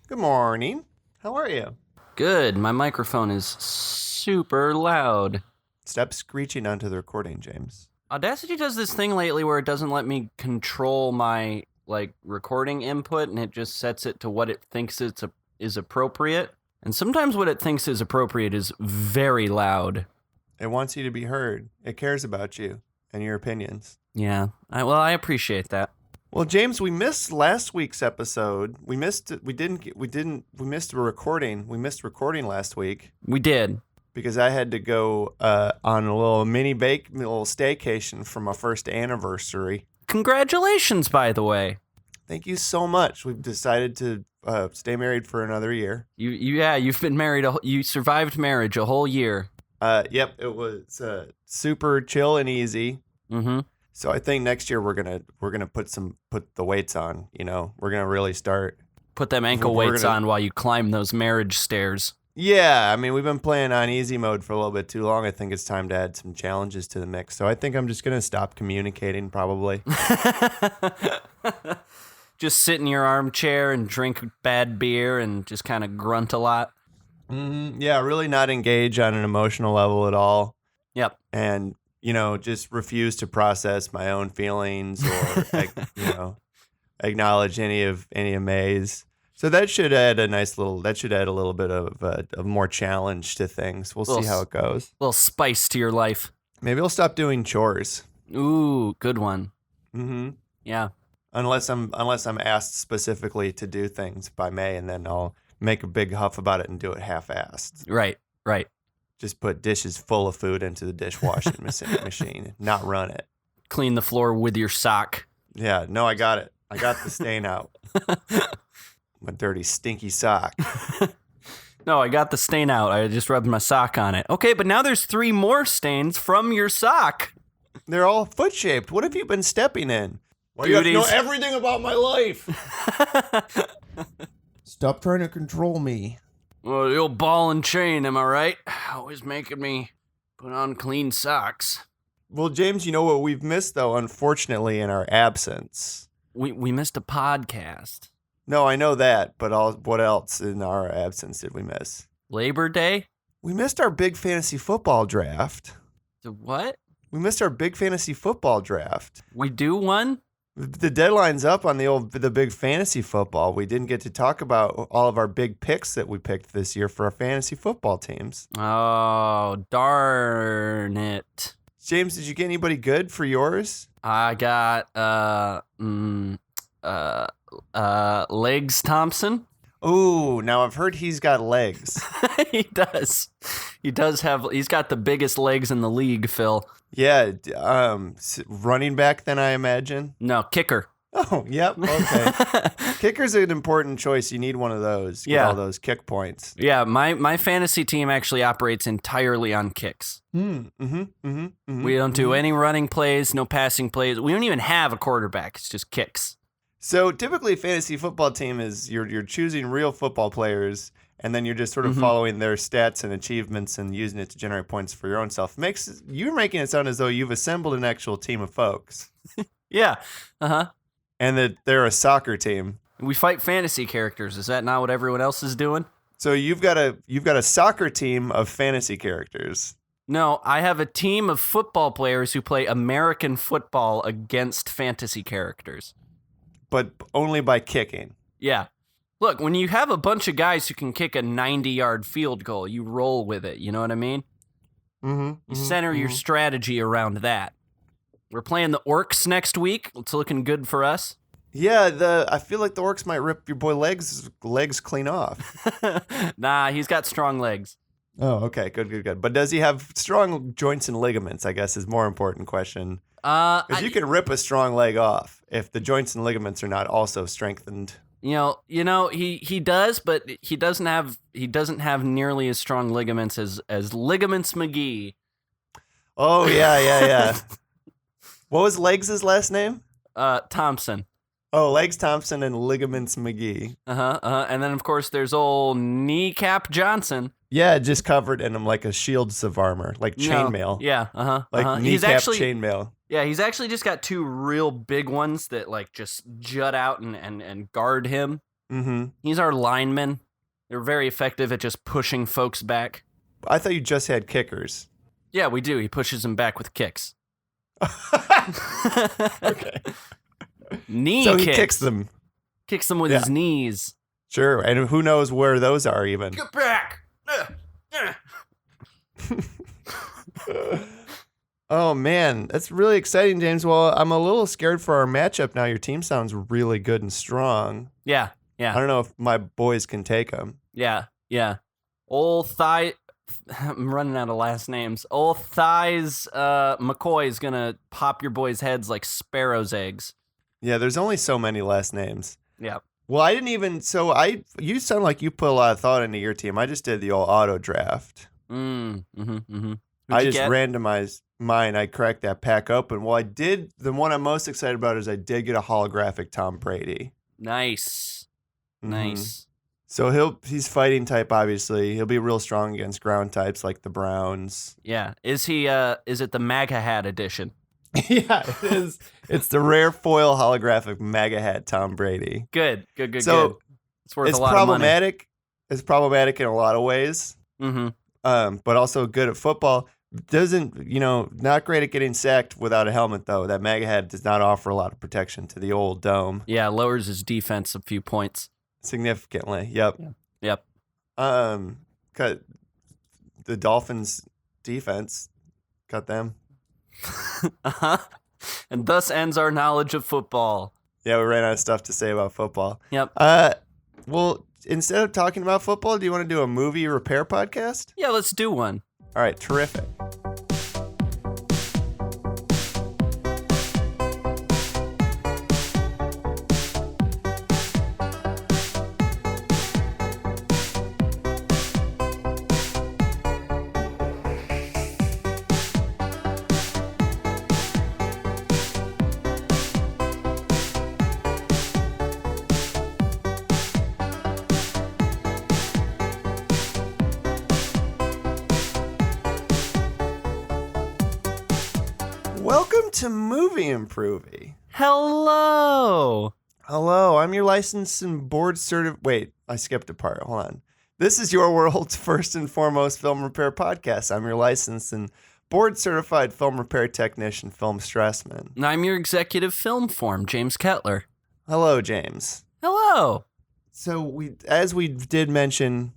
Good morning. How are you? Good. My microphone is super loud. Stop screeching onto the recording, James. Audacity does this thing lately where it doesn't let me control my recording input, and it just sets it to what it thinks is appropriate. And sometimes what it thinks is appropriate is very loud. It wants you to be heard. It cares about you and your opinions. Yeah. I appreciate that. Well, James, we missed last week's episode. We missed a recording. We missed recording last week We did. because I had to go on a little little staycation for my first anniversary. Congratulations, by the way. Thank you so much. We've decided to stay married for another year. You've been married. You survived marriage a whole year. Yep, it was super chill and easy. Mm-hmm. So I think next year we're gonna put the weights on. You know, we're gonna really start. Put them ankle weights on while you climb those marriage stairs. Yeah, I mean we've been playing on easy mode for a little bit too long. I think it's time to add some challenges to the mix. So I think I'm just gonna stop communicating probably. Just sit in your armchair and drink bad beer and just kind of grunt a lot. Mm-hmm. Yeah, really not engage on an emotional level at all. Yep. And just refuse to process my own feelings or acknowledge any of May's. So that should add a little bit of more challenge to things. We'll see how it goes. A little spice to your life. Maybe I'll stop doing chores. Ooh, good one. Mm-hmm. Yeah. Unless I'm asked specifically to do things by May, and then I'll make a big huff about it and do it half-assed. Right. Just put dishes full of food into the dishwashing machine, not run it. Clean the floor with your sock. Yeah, no, I got it. I got the stain out. My dirty, stinky sock. No, I got the stain out. I just rubbed my sock on it. Okay, but now there's 3 more stains from your sock. They're all foot-shaped. What have you been stepping in? Well, you have to know everything about my life. Stop trying to control me. Well, the old ball and chain, am I right? Always making me put on clean socks. Well, James, you know what we've missed, though, unfortunately, in our absence? We missed a podcast. No, I know that, but what else in our absence did we miss? Labor Day? We missed our big fantasy football draft. The what? We missed our big fantasy football draft. We do one? The deadline's up on the big fantasy football. We didn't get to talk about all of our big picks that we picked this year for our fantasy football teams. Oh, darn it. James, did you get anybody good for yours? I got Legs Thompson. Ooh, now I've heard he's got legs. He does. He's got the biggest legs in the league, Phil. Yeah, running back then, I imagine. No, kicker. Oh, yep. Okay. Kicker's an important choice. You need one of those. Get all those kick points. Yeah, my fantasy team actually operates entirely on kicks. We We don't do any running plays, no passing plays. We don't even have a quarterback. It's just kicks. So typically, a fantasy football team is you're choosing real football players, and then you're just sort of following their stats and achievements and using it to generate points for your own self. You're making it sound as though you've assembled an actual team of folks. Yeah. Uh-huh. And that they're a soccer team. We fight fantasy characters. Is that not what everyone else is doing? So you've got a soccer team of fantasy characters. No, I have a team of football players who play American football against fantasy characters. But only by kicking. Yeah. Look, when you have a bunch of guys who can kick a 90-yard field goal, you roll with it. You know what I mean? You center your strategy around that. We're playing the Orcs next week. It's looking good for us. Yeah, I feel like the Orcs might rip your boy legs clean off. Nah, he's got strong legs. Oh, okay. Good. But does he have strong joints and ligaments, I guess, is more important question. Because you can rip a strong leg off if the joints and ligaments are not also strengthened. You know, he does, but he doesn't have nearly as strong ligaments as Ligaments McGee. Oh yeah. What was Legs' last name? Thompson. Oh, Legs Thompson and Ligaments McGee. And then of course there's old Kneecap Johnson. Yeah, just covered in them like a shields of armor, like chainmail. Yeah, Like kneecap chainmail. Yeah, he's actually just got 2 real big ones that like just jut out and guard him. Mm-hmm. He's our lineman. They're very effective at just pushing folks back. I thought you just had kickers. Yeah, we do. He pushes them back with kicks. Okay. Knee so kicks. he kicks them. Kicks them with his knees. Sure, and who knows where those are even. Get back! Oh, man, that's really exciting, James. Well, I'm a little scared for our matchup now. Your team sounds really good and strong. Yeah. I don't know if my boys can take them. Yeah. Old Thigh... I'm running out of last names. Old Thighs McCoy is going to pop your boys' heads like sparrow's eggs. Yeah, there's only so many last names. Yeah. Well, I didn't even... you sound like you put a lot of thought into your team. I just did the old auto draft. I just randomized mine. I cracked that pack open. Well, I did. The one I'm most excited about is I did get a holographic Tom Brady. Nice. Mm-hmm. Nice. So he's fighting type, obviously. He'll be real strong against ground types like the Browns. Yeah. Is it the MAGA hat edition? Yeah, it is. It's the rare foil holographic MAGA hat Tom Brady. Good. So it's worth a lot of money. It's problematic in a lot of ways. Mm-hmm. But also good at football. Not great at getting sacked without a helmet, though. That MAGA hat does not offer a lot of protection to the old dome. Yeah, lowers his defense a few points. Significantly, yep. Yep. Cut the Dolphins' defense. Cut them. Uh-huh. And thus ends our knowledge of football. Yeah, we ran out of stuff to say about football. Yep. Well, instead of talking about football, do you want to do a movie repair podcast? Yeah, let's do one. All right, terrific. Welcome to Movie Improvy. Hello, I'm your licensed and board certified... Wait, I skipped a part. Hold on. This is your world's first and foremost film repair podcast. I'm your licensed and board certified film repair technician, Film Stressman. and I'm your executive film form, James Kettler. Hello, James. Hello. So as we did mention,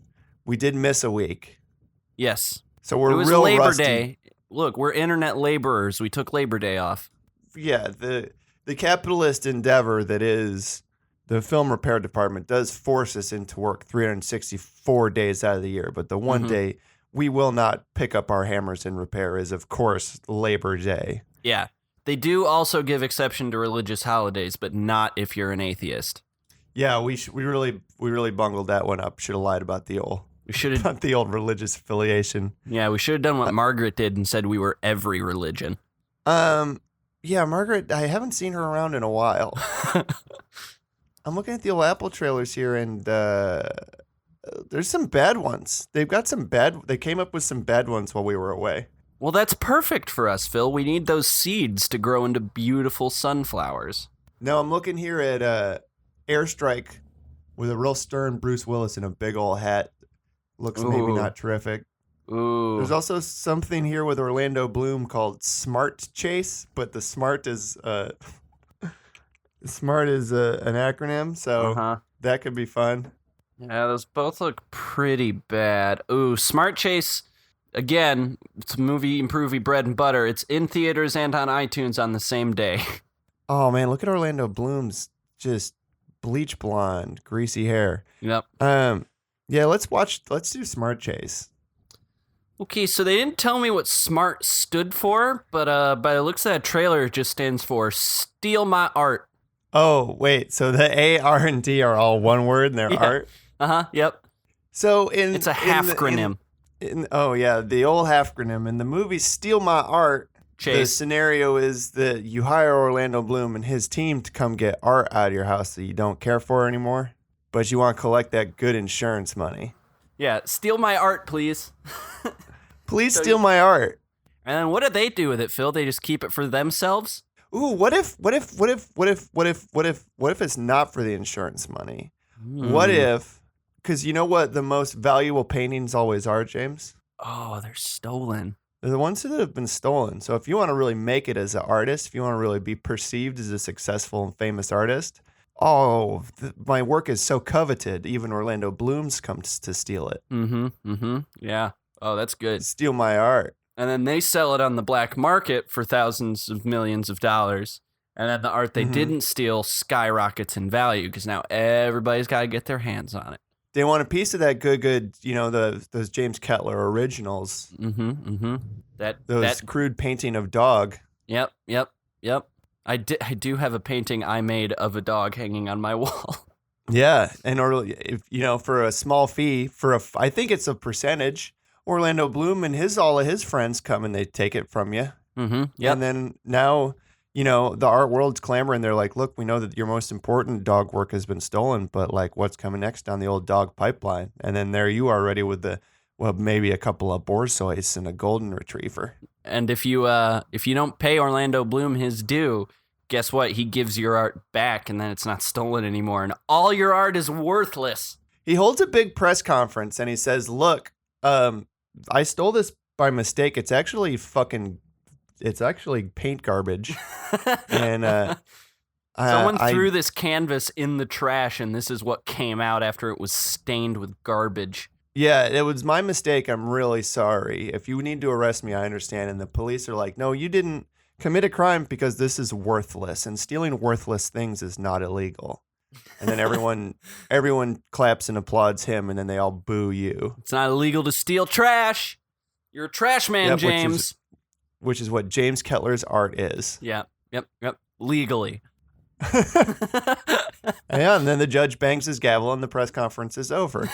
we did miss a week. Yes. So we're it was real Labor rusty. Day. Look, we're internet laborers. We took Labor Day off. Yeah, the capitalist endeavor that is the film repair department does force us into work 364 days out of the year. But the one day we will not pick up our hammers and repair is, of course, Labor Day. Yeah. They do also give exception to religious holidays, but not if you're an atheist. Yeah, we really bungled that one up. Should have lied about the old religious affiliation. Yeah, we should have done what Margaret did and said we were every religion. Yeah, Margaret, I haven't seen her around in a while. I'm looking at the old Apple trailers here, and there's some bad ones. They came up with some bad ones while we were away. Well, that's perfect for us, Phil. We need those seeds to grow into beautiful sunflowers. No, I'm looking here at Airstrike with a real stern Bruce Willis in a big old hat. Looks maybe not terrific. Ooh. There's also something here with Orlando Bloom called S.M.A.R.T Chase, but the S.M.A.R.T is an acronym, so that could be fun. Yeah, those both look pretty bad. Ooh, Smart Chase, again, it's movie improvy bread and butter. It's in theaters and on iTunes on the same day. Oh man, look at Orlando Bloom's just bleach blonde, greasy hair. Yep. Yeah, let's do Smart Chase. Okay, so they didn't tell me what SMART stood for, but by the looks of that trailer, it just stands for Steal My Art. Oh, wait, so the A, R, and D are all one word and they're art? Yep. So it's a half-acronym. The old half-acronym. In the movie Steal My Art, Chase. The scenario is that you hire Orlando Bloom and his team to come get art out of your house that you don't care for anymore, but you want to collect that good insurance money. Yeah, steal my art, please. Please steal my art. And then what do they do with it, Phil? They just keep it for themselves? Ooh, what if it's not for the insurance money? What if, because you know what the most valuable paintings always are, James? Oh, they're stolen. They're the ones that have been stolen. So if you want to really make it as an artist, if you want to really be perceived as a successful and famous artist, my work is so coveted, even Orlando Bloom's comes to steal it. Yeah. Oh, that's good. Steal my art. And then they sell it on the black market for thousands of millions of dollars. And then the art they didn't steal skyrockets in value because now everybody's got to get their hands on it. They want a piece of that good, those James Kettler originals. That crude painting of dog. Yep. I do have a painting I made of a dog hanging on my wall. Yeah, and for a small fee, I think it's a percentage. Orlando Bloom and all of his friends come and they take it from you. And then now, the art world's clamoring. They're like, look, we know that your most important dog work has been stolen, but like, what's coming next down the old dog pipeline? And then there you are, ready with maybe a couple of Borzois and a golden retriever. And if you don't pay Orlando Bloom his due, guess what? He gives your art back, and then it's not stolen anymore, and all your art is worthless. He holds a big press conference and he says, look, I stole this by mistake. It's actually paint garbage. And someone threw this canvas in the trash, and this is what came out after it was stained with garbage. Yeah, it was my mistake. I'm really sorry. If you need to arrest me, I understand. And the police are like, no, you didn't commit a crime because this is worthless, and stealing worthless things is not illegal. And then everyone claps and applauds him, and then they all boo you. It's not illegal to steal trash. You're a trash man, James. Which is what James Kettler's art is. Yeah. Yep. Legally. Yeah, and then the judge bangs his gavel and the press conference is over.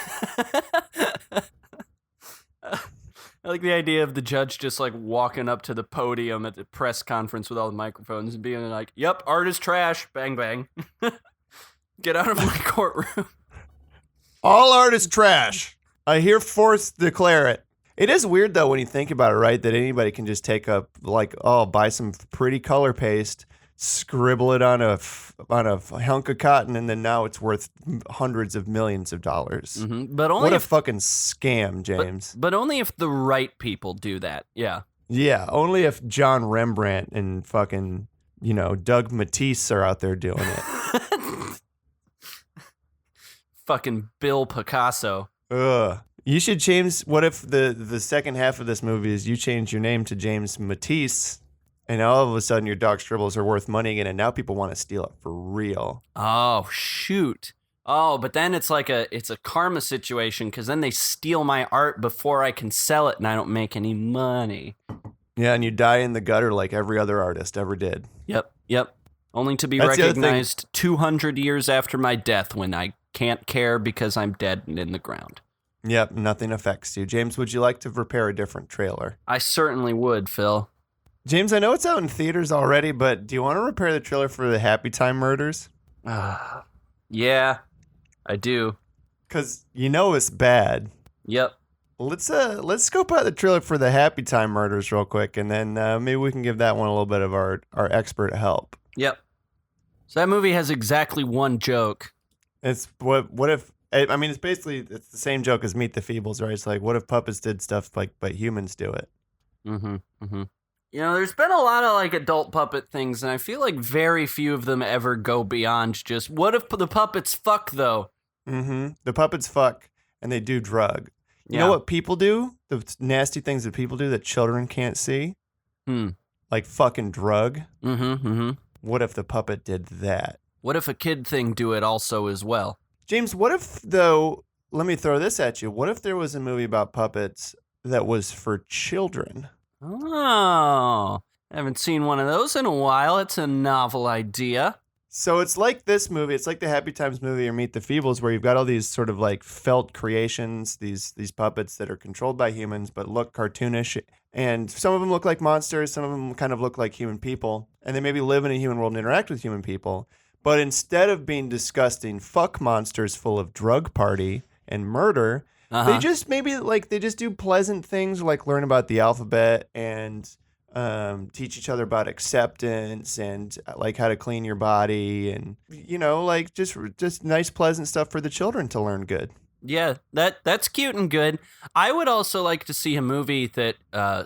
I like the idea of the judge just like walking up to the podium at the press conference with all the microphones and being like, yep, art is trash. Bang, bang. Get out of my courtroom. All art is trash. I herefore declare it. It is weird, though, when you think about it, right? That anybody can just take buy some pretty color paste, scribble it on a hunk of cotton, and then now it's worth hundreds of millions of dollars. But only what a fucking scam, James. But only if the right people do that. Yeah. Yeah, only if John Rembrandt and fucking, Doug Matisse are out there doing it. Fucking Bill Picasso. Ugh. You should change. What if the second half of this movie is you change your name to James Matisse, and all of a sudden your dog scribbles are worth money again, and now people want to steal it for real. Oh, shoot. Oh, but then it's a karma situation, because then they steal my art before I can sell it, and I don't make any money. Yeah, and you die in the gutter like every other artist ever did. Yep. Only to be recognized 200 years after my death when I can't care because I'm dead and in the ground. Yep, nothing affects you. James, would you like to repair a different trailer? I certainly would, Phil. James, I know it's out in theaters already, but do you want to repair the trailer for the Happytime Murders? Yeah, I do. Because it's bad. Yep. Let's scope out the trailer for the Happytime Murders real quick, and then maybe we can give that one a little bit of our expert help. Yep. So that movie has exactly one joke. It's what if... I mean, it's the same joke as Meet the Feebles, right? It's like, what if puppets did stuff but humans do it? There's been a lot of adult puppet things, and I feel like very few of them ever go beyond just, what if the puppets fuck, though? The puppets fuck, and they do drug. You know what people do? The nasty things that people do that children can't see? Like fucking drug. What if the puppet did that? What if a kid thing do it also as well? James, what if, though, let me throw this at you. What if there was a movie about puppets that was for children? Oh, I haven't seen one of those in a while. It's a novel idea. So it's like this movie. It's like the Happy Times movie or Meet the Feebles, where you've got all these sort of felt creations, these puppets that are controlled by humans but look cartoonish. And some of them look like monsters. Some of them kind of look like human people. And they maybe live in a human world and interact with human people. But instead of being disgusting fuck monsters full of drug party and murder, they just do pleasant things like learn about the alphabet and teach each other about acceptance and like how to clean your body and, like just nice, pleasant stuff for the children to learn good. Yeah, that's cute and good. I would also like to see a movie that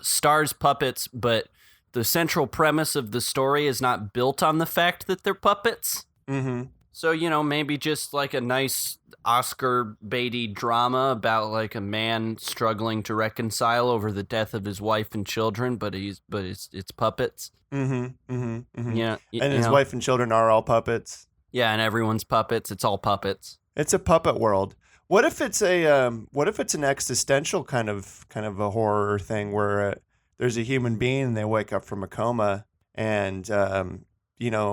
stars puppets, but the central premise of the story is not built on the fact that they're puppets. Mm-hmm. So, maybe just like a nice Oscar baity drama about like a man struggling to reconcile over the death of his wife and children, but it's puppets. Mm-hmm. Mm-hmm. Mm-hmm. Yeah, and his wife and children are all puppets. Yeah, and everyone's puppets. It's all puppets. It's a puppet world. What if it's an existential kind of a horror thing where there's a human being and they wake up from a coma and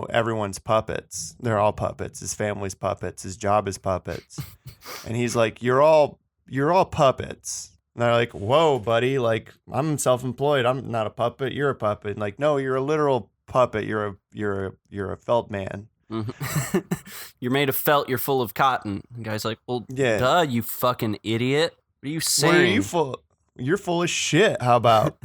everyone's puppets. They're all puppets. His family's puppets. His job is puppets. And he's like, you're all puppets. And they're like, whoa, buddy. Like, I'm self-employed. I'm not a puppet. You're a puppet. And like, no, you're a literal puppet. You're a felt man. Mm-hmm. You're made of felt. You're full of cotton. The guy's like, well, yeah. Duh, you fucking idiot. What are you saying? What are you full? You're full of shit. How about?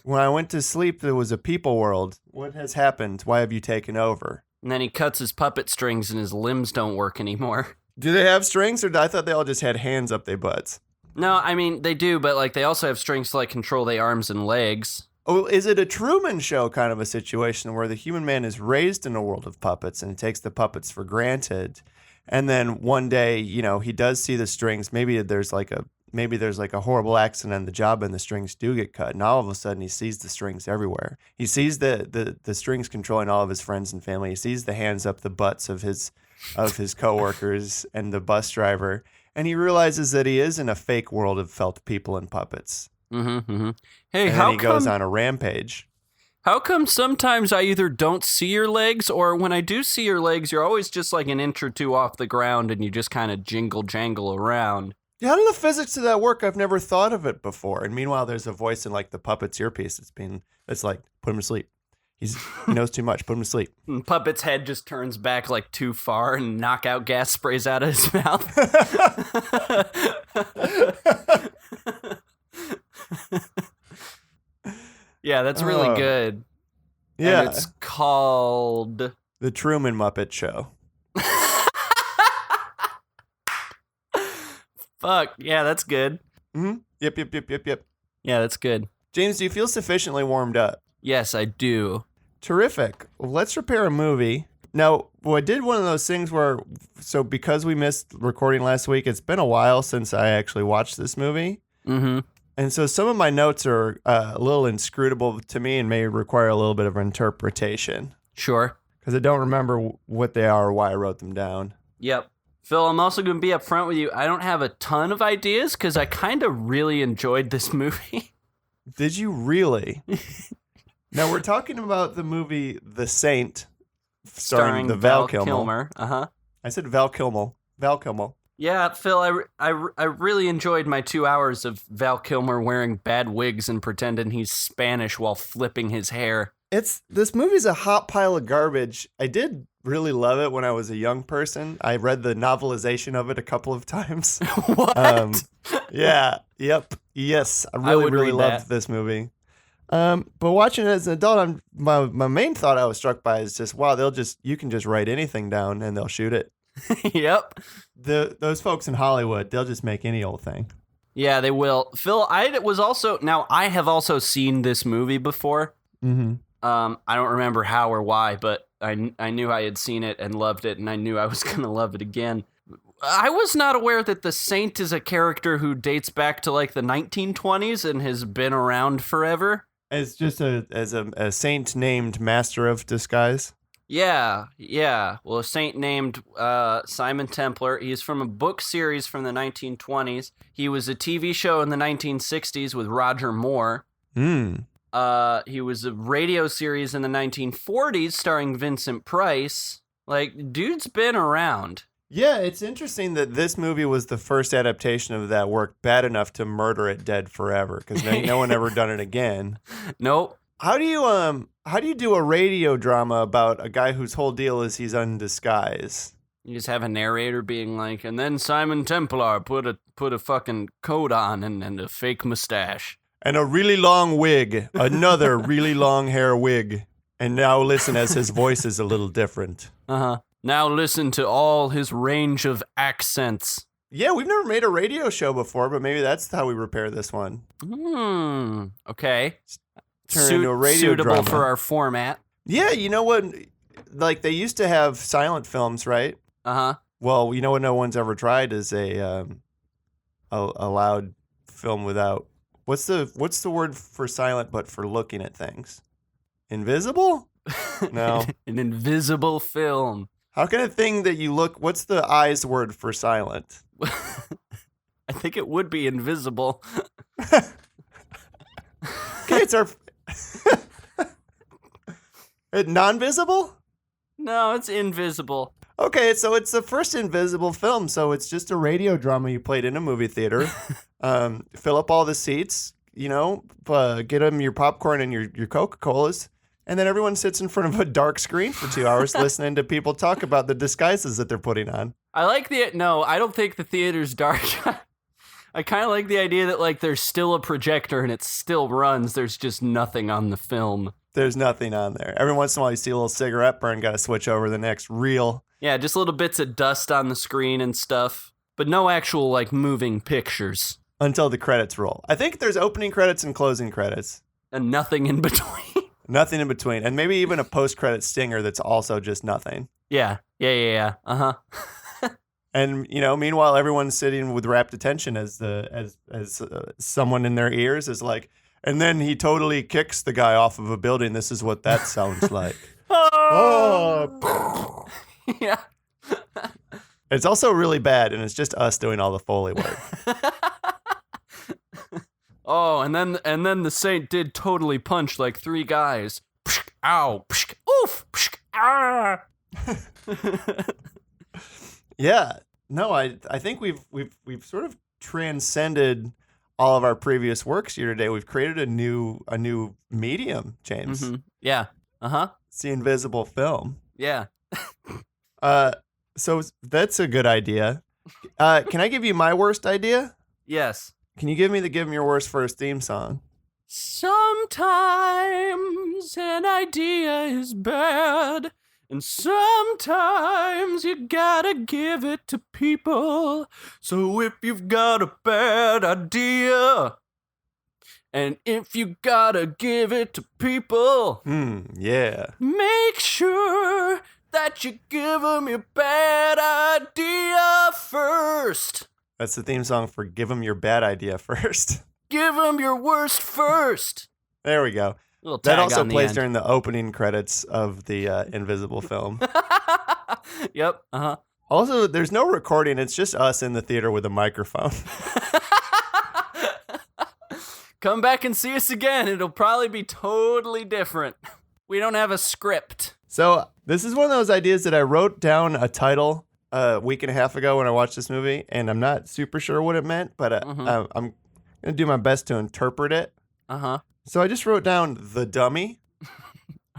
When I went to sleep, there was a people world. What has happened? Why have you taken over? And then he cuts his puppet strings and his limbs don't work anymore. Do they have strings, or I thought they all just had hands up their butts? No, I mean, they do, but like they also have strings to like control their arms and legs. Oh, is it a Truman Show kind of a situation where the human man is raised in a world of puppets and he takes the puppets for granted? And then one day, he does see the strings. Maybe there's like a horrible accident on the job and the strings do get cut. And all of a sudden he sees the strings everywhere. He sees the strings controlling all of his friends and family. He sees the hands up the butts of his coworkers and the bus driver. And he realizes that he is in a fake world of felt people and puppets. Mm-hmm, mm-hmm. Hey, and then he goes on a rampage. How come sometimes I either don't see your legs, or when I do see your legs, you're always just like an inch or two off the ground and you just kind of jangle around? Yeah, how do the physics of that work? I've never thought of it before. And meanwhile, there's a voice in like the puppet's earpiece that's like, put him to sleep. He knows too much. Put him to sleep. And Puppet's head just turns back like too far and knockout gas sprays out of his mouth. Yeah, that's really good. Yeah. And it's called The Truman Muppet Show. Fuck. Yeah, that's good. Mm-hmm. Yep. Yeah, that's good. James, do you feel sufficiently warmed up? Yes, I do. Terrific. Well, let's repair a movie. Now, I did one of those things where, because we missed recording last week, it's been a while since I actually watched this movie. Mm-hmm. And so some of my notes are a little inscrutable to me and may require a little bit of interpretation. Sure. Because I don't remember what they are or why I wrote them down. Yep. Phil, I'm also going to be upfront with you. I don't have a ton of ideas because I kind of really enjoyed this movie. Did you really? Now, we're talking about the movie The Saint, starring the Val Kilmer. Uh-huh. I said Val Kilmer. Val Kilmer. Yeah, Phil, I really enjoyed my 2 hours of Val Kilmer wearing bad wigs and pretending he's Spanish while flipping his hair. This movie's a hot pile of garbage. I did really love it when I was a young person. I read the novelization of it a couple of times. What? Yeah. Yep. Yes. I really loved this movie. But watching it as an adult, my main thought I was struck by is just, wow, you can just write anything down and they'll shoot it. Yep. Those folks in Hollywood, they'll just make any old thing. Yeah, they will. Phil, I have also seen this movie before. Mm-hmm. I don't remember how or why, but I knew I had seen it and loved it, and I knew I was going to love it again. I was not aware that the Saint is a character who dates back to like the 1920s and has been around forever. As just a saint named Master of Disguise. Yeah. Well, a saint named Simon Templar. He's from a book series from the 1920s. He was a TV show in the 1960s with Roger Moore. He was a radio series in the 1940s starring Vincent Price. Like, dude's been around. Yeah, it's interesting that this movie was the first adaptation of that work bad enough to murder it dead forever, because no one ever done it again. Nope. How do you do a radio drama about a guy whose whole deal is he's in disguise? You just have a narrator being like, and then Simon Templar put a fucking coat on and a fake mustache. and a really long wig, another really long hair wig. And now listen as his voice is a little different. Now listen to all his range of accents. Yeah, we've never made a radio show before, but maybe that's how we repair this one. Okay. Turn into a radio suitable drama. for our format. Yeah, you know what? Like, they used to have silent films, right? Well, you know what no one's ever tried is a loud film without... What's the word for silent but for looking at things? Invisible? No. An invisible film. How can a thing that you look... What's the eyes word for silent? I think it would be invisible. Okay, it's our... Non-visible? No, it's invisible. Okay, so it's the first invisible film, so it's just a radio drama you played in a movie theater. Fill up all the seats, you know, get them your popcorn and your Coca-Colas, and then everyone sits in front of a dark screen for 2 hours listening to people talk about the disguises that they're putting on. No, I don't think the theater's dark. I kind of like the idea that, like, there's still a projector and it still runs. There's just nothing on the film. There's nothing on there. Every once in a while you see a little cigarette burn, got to switch over to the next reel. Yeah, just little bits of dust on the screen and stuff, but no actual, like, moving pictures. Until the credits roll. I think there's opening credits and closing credits. And nothing in between. Nothing in between. And maybe even a post-credit stinger that's also just nothing. Yeah. And, you know, meanwhile, everyone's sitting with rapt attention as someone in their ears is like, and then he totally kicks the guy off of a building. This is what that sounds like. Oh. Yeah. It's also really bad, and it's just us doing all the Foley work. Oh, and then the saint did totally punch like 3 guys. Ow. Oof. Ah. Yeah. No, I think we've sort of transcended all of our previous works here today. We've created a new medium, James. Mm-hmm. Yeah. It's the invisible film. Yeah. So that's a good idea. Can I give you my worst idea? Yes. Can you give me the Give 'em Your Worst First theme song? Sometimes an idea is bad, and sometimes you gotta give it to people. So if you've got a bad idea, and if you gotta give it to people, Yeah. make sure that you give them your bad idea first. That's the theme song for Give 'em Your Bad Idea First. Give them your worst first. There we go. That also plays during the opening credits of the invisible film. Yep. Also, there's no recording. It's just us in the theater with a microphone. Come back and see us again. It'll probably be totally different. We don't have a script. So this is one of those ideas that I wrote down a title a week and a half ago when I watched this movie, and I'm not super sure what it meant, but I'm going to do my best to interpret it. So I just wrote down The Dummy.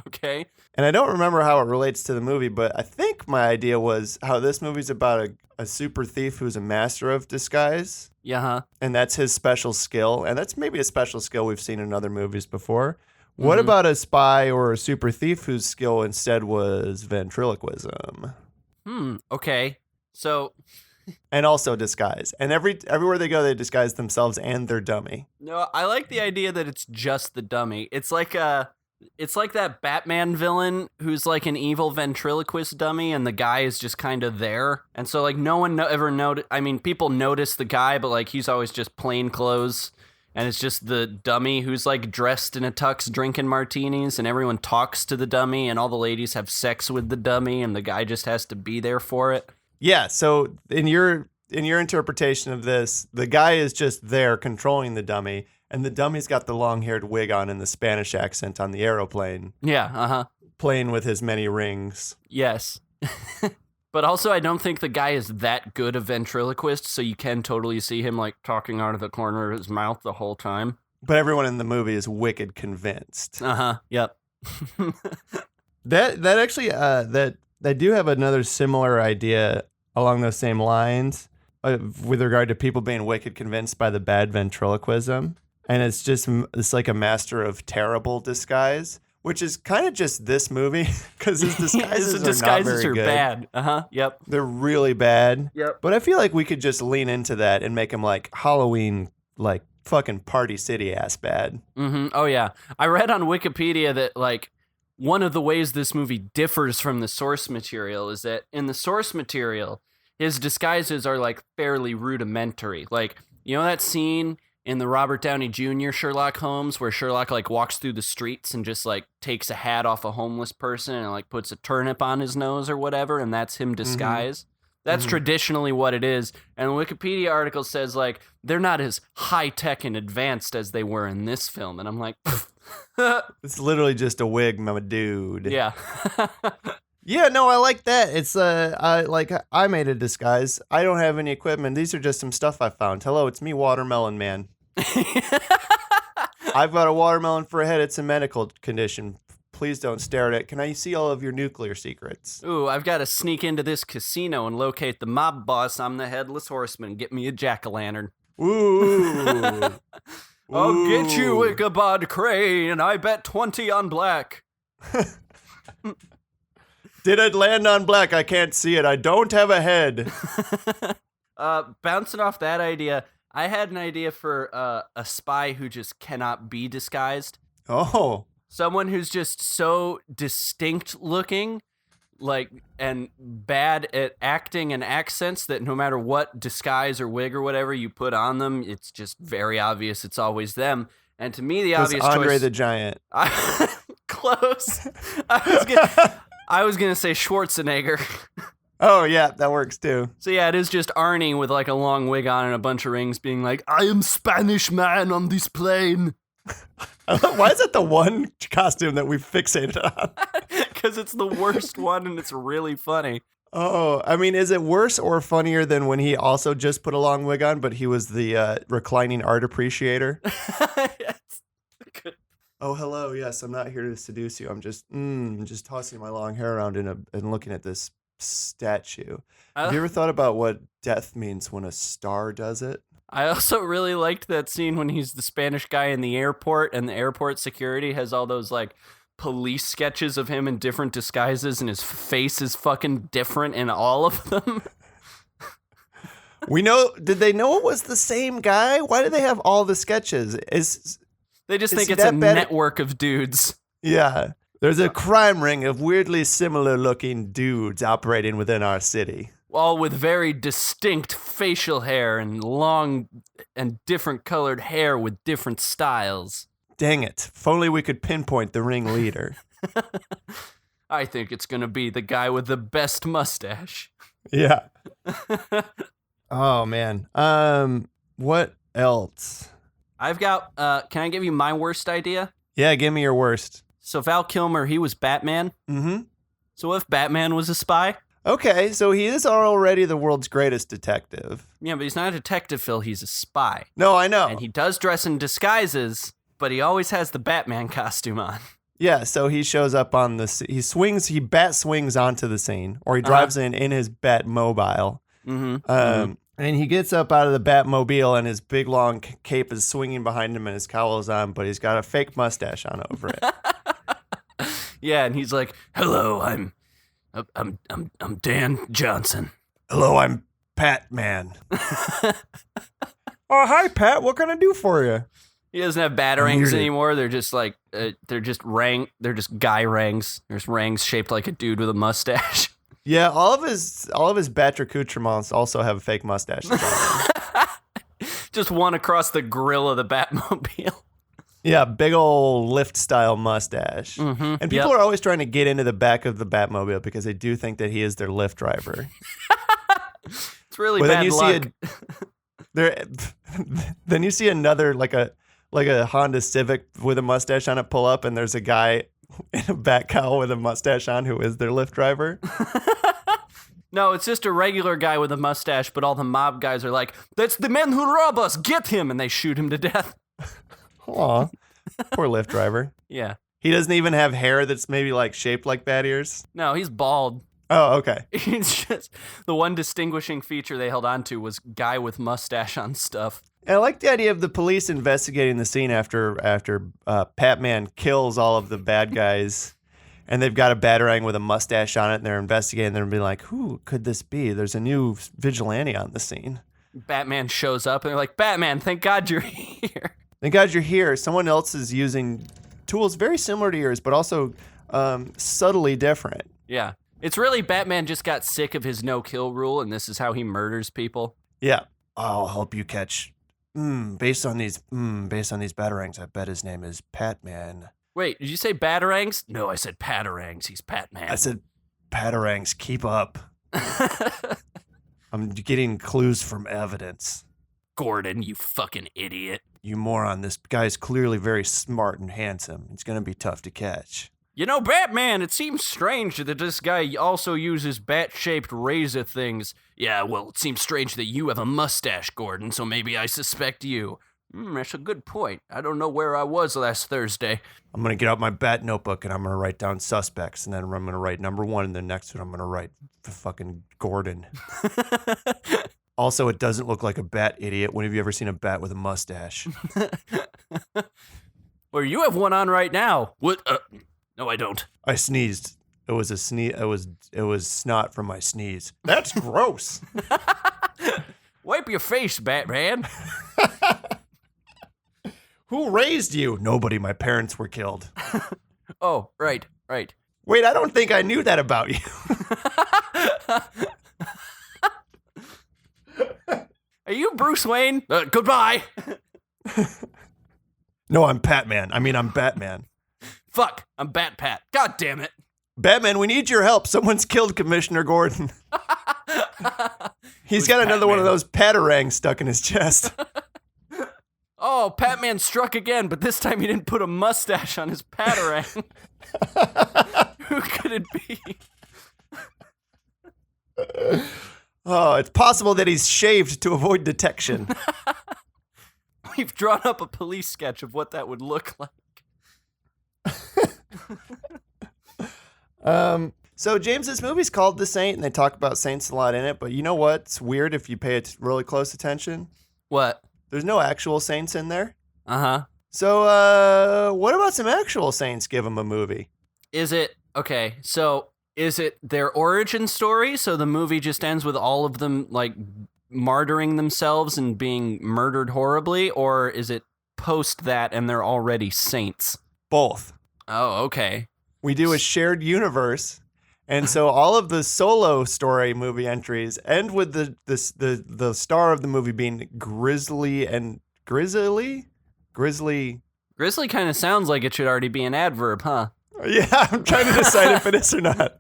Okay. And I don't remember how it relates to the movie, but I think my idea was how this movie's about a super thief who's a master of disguise. Yeah. And that's his special skill. And that's maybe a special skill we've seen in other movies before. What about a spy or a super thief whose skill instead was ventriloquism? Okay. So. And also disguise. And everywhere they go, they disguise themselves and their dummy. No, I like the idea that it's just the dummy. It's like that Batman villain who's like an evil ventriloquist dummy, and the guy is just kind of there. And so like no one ever noticed. I mean, people notice the guy, but like he's always just plain clothes. And it's just the dummy who's like dressed in a tux drinking martinis, and everyone talks to the dummy, and all the ladies have sex with the dummy, and the guy just has to be there for it. Yeah, so in your interpretation of this, the guy is just there controlling the dummy, and the dummy's got the long-haired wig on and the Spanish accent on the aeroplane. Yeah, playing with his many rings. Yes. But also, I don't think the guy is that good a ventriloquist, so you can totally see him, like, talking out of the corner of his mouth the whole time. But everyone in the movie is wicked convinced. Yep. That actually, they do have another similar idea along those same lines with regard to people being wicked convinced by the bad ventriloquism. and it's like a master of terrible disguise, which is kind of just this movie because his disguises are not very good. Bad. Yep. They're really bad. Yep. But I feel like we could just lean into that and make them like Halloween, like fucking Party City ass bad. Mm-hmm. Oh yeah, I read on Wikipedia that like one of the ways this movie differs from the source material is that in the source material, his disguises are like fairly rudimentary. Like, you know that scene in the Robert Downey Jr. Sherlock Holmes where Sherlock like walks through the streets and just like takes a hat off a homeless person and like puts a turnip on his nose or whatever, and that's him disguised. That's traditionally what it is. And the Wikipedia article says like they're not as high tech and advanced as they were in this film, and I'm like, it's literally just a wig, my dude. yeah. Yeah, no, I like that. It's I made a disguise. I don't have any equipment. These are just some stuff I found. Hello, it's me, Watermelon Man. I've got a watermelon for a head. It's a medical condition. Please don't stare at it. Can I see all of your nuclear secrets? Ooh, I've got to sneak into this casino and locate the mob boss. I'm the headless horseman. Get me a jack-o'-lantern. Ooh. I'll get you, Ichabod Crane. I bet 20 on black. Did it land on black? I can't see it. I don't have a head. Bouncing off that idea, I had an idea for a spy who just cannot be disguised. Oh. Someone who's just so distinct looking, like, and bad at acting and accents that no matter what disguise or wig or whatever you put on them, it's just very obvious it's always them. And to me, the obvious Andre choice... the Giant. Close. I was gonna say Schwarzenegger. Oh, yeah, that works too. So yeah, it is just Arnie with like a long wig on and a bunch of rings being like, I am Spanish man on this plane. Why is it the one costume that we fixated on? Because it's the worst one and it's really funny. Oh, I mean, is it worse or funnier than when he also just put a long wig on, but he was the reclining art appreciator? Yes. Good. Oh, hello. Yes, I'm not here to seduce you. I'm just tossing my long hair around and looking at this statue. Have you ever thought about what death means when a star does it? I also really liked that scene when he's the Spanish guy in the airport and the airport security has all those like police sketches of him in different disguises and his face is fucking different in all of them. Did they know it was the same guy? Why do they have all the sketches? They just think it's a network of dudes. Yeah. There's a crime ring of weirdly similar looking dudes operating within our city. All with very distinct facial hair and long and different colored hair with different styles. Dang it. If only we could pinpoint the ringleader. I think it's going to be the guy with the best mustache. Yeah. Oh, man. What else? I've got, can I give you my worst idea? Yeah, give me your worst. So Val Kilmer, he was Batman. Mm-hmm. So what if Batman was a spy? Okay, so he is already the world's greatest detective. Yeah, but he's not a detective, Phil. He's a spy. No, I know. And he does dress in disguises, but he always has the Batman costume on. Yeah, so he shows up on he bat swings onto the scene, or he drives in his Batmobile. Mm-hmm. And he gets up out of the Batmobile, and his big long cape is swinging behind him, and his cowl is on, but he's got a fake mustache on over it. Yeah, and he's like, "Hello, I'm Dan Johnson." Hello, I'm Pat Man. Oh, hi, Pat. What can I do for you? He doesn't have batarangs anymore. They're just like they're just guy rangs. There's rangs shaped like a dude with a mustache. Yeah, all of his bat accoutrements also have fake mustaches. Just one across the grill of the Batmobile. Yeah, big old lift style mustache. Mm-hmm, and people are always trying to get into the back of the Batmobile because they do think that he is their Lyft driver. It's really bad luck. Then you see another like a Honda Civic with a mustache on it pull up, and there's a guy in a bat cowl with a mustache on who is their Lyft driver. No, it's just a regular guy with a mustache, but all the mob guys are like, "That's the man who robbed us! Get him!" And they shoot him to death. Aw, poor Lyft driver. Yeah. He doesn't even have hair that's maybe like shaped like bat ears. No, he's bald. Oh, okay. It's just the one distinguishing feature they held on to was guy with mustache on stuff. And I like the idea of the police investigating the scene after Patman kills all of the bad guys, and they've got a batarang with a mustache on it, and they're investigating. They're being like, "Who could this be? There's a new vigilante on the scene." Batman shows up, and they're like, "Batman, thank God you're here." Thank God you're here. Someone else is using tools very similar to yours, but also subtly different. Yeah, it's really Batman just got sick of his no-kill rule, and this is how he murders people. Yeah, I'll help you catch. Based on these batarangs, I bet his name is Patman. Wait, did you say batarangs? No, I said patarangs. He's Patman. I said batarangs. Keep up. I'm getting clues from evidence. Gordon, you fucking idiot. You moron. This guy's clearly very smart and handsome. It's gonna be tough to catch. You know, Batman, it seems strange that this guy also uses bat-shaped razor things. Yeah, well, it seems strange that you have a mustache, Gordon, so maybe I suspect you. That's a good point. I don't know where I was last Thursday. I'm going to get out my bat notebook and I'm going to write down suspects, and then I'm going to write number 1, and the next one I'm going to write fucking Gordon. Also, it doesn't look like a bat, idiot. When have you ever seen a bat with a mustache? Well, you have one on right now. What? No, I don't. I sneezed. It was a sneeze. It was snot from my sneeze. That's gross. Wipe your face, Batman. Who raised you? Nobody. My parents were killed. Oh, right. Wait, I don't think I knew that about you. Are you Bruce Wayne? Goodbye. No, I'm Patman. I'm Batman. Fuck, I'm Bat-Pat. God damn it. Batman, we need your help. Someone's killed Commissioner Gordon. He's got another one of those patarangs stuck in his chest. Oh, Patman struck again, but this time he didn't put a mustache on his patarang. Who could it be? Oh, it's possible that he's shaved to avoid detection. We've drawn up a police sketch of what that would look like. So James, this movie's called The Saint, and they talk about saints a lot in it, but you know what's weird if you pay it really close attention? What? There's no actual saints in there. Uh-huh. So, what about some actual saints? Give them a movie. Is it their origin story? So the movie just ends with all of them, like, martyring themselves and being murdered horribly? Or is it post that and they're already saints? Both. Oh, okay. We do a shared universe. And so all of the solo story movie entries end with the star of the movie being Grizzly. Grizzly kind of sounds like it should already be an adverb, huh? Yeah, I'm trying to decide if it is or not.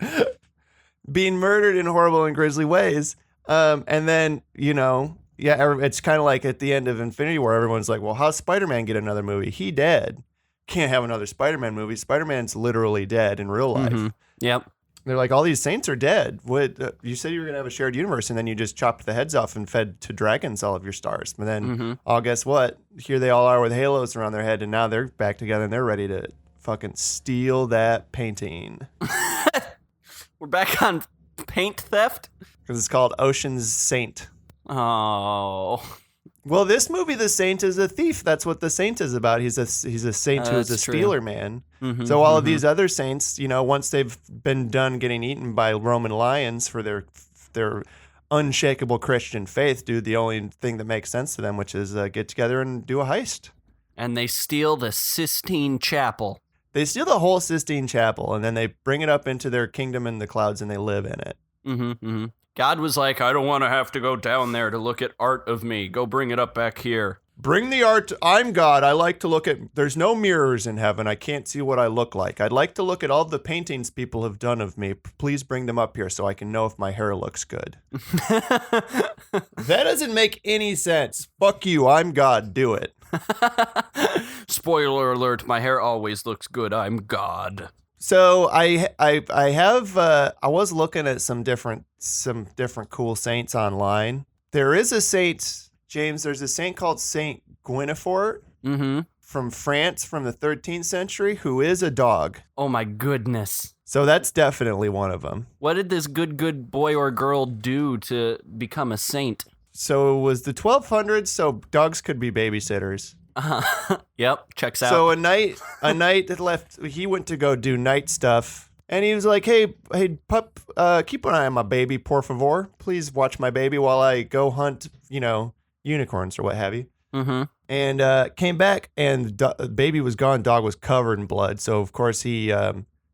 Being murdered in horrible and grisly ways. And then, it's kind of like at the end of Infinity War, everyone's like, well, how's Spider-Man get another movie? He dead. Can't have another Spider-Man movie. Spider-Man's literally dead in real life. Mm-hmm. Yep. They're like, all these saints are dead. What you said you were going to have a shared universe, and then you just chopped the heads off and fed to dragons all of your stars. But then, guess what? Here they all are with halos around their head, and now they're back together, and they're ready to fucking steal that painting. We're back on paint theft? Because it's called Ocean's Saint. Oh. Well, this movie, the Saint is a thief. That's what the Saint is about. He's a saint who is a stealer man. Mm-hmm, so all of these other saints, once they've been done getting eaten by Roman lions for their unshakable Christian faith, do the only thing that makes sense to them, which is get together and do a heist. And they steal the Sistine Chapel. They steal the whole Sistine Chapel, and then they bring it up into their kingdom in the clouds, and they live in it. Mm-hmm. God was like, I don't want to have to go down there to look at art of me. Go bring it up back here. Bring the art. I'm God. I like to look at... There's no mirrors in heaven. I can't see what I look like. I'd like to look at all the paintings people have done of me. Please bring them up here so I can know if my hair looks good. That doesn't make any sense. Fuck you. I'm God. Do it. Spoiler alert. My hair always looks good. I'm God. So I was looking at some different cool saints online. There is a saint, James. There's a saint called Saint Guinefort from France from the 13th century who is a dog. Oh my goodness! So that's definitely one of them. What did this good boy or girl do to become a saint? So it was the 1200s, so dogs could be babysitters. Yep, checks out. So a night left, he went to go do night stuff, and he was like, hey, pup, keep an eye on my baby, por favor. Please watch my baby while I go hunt, unicorns or what have you. Mm-hmm. And came back, and the baby was gone. Dog was covered in blood. So, of course, he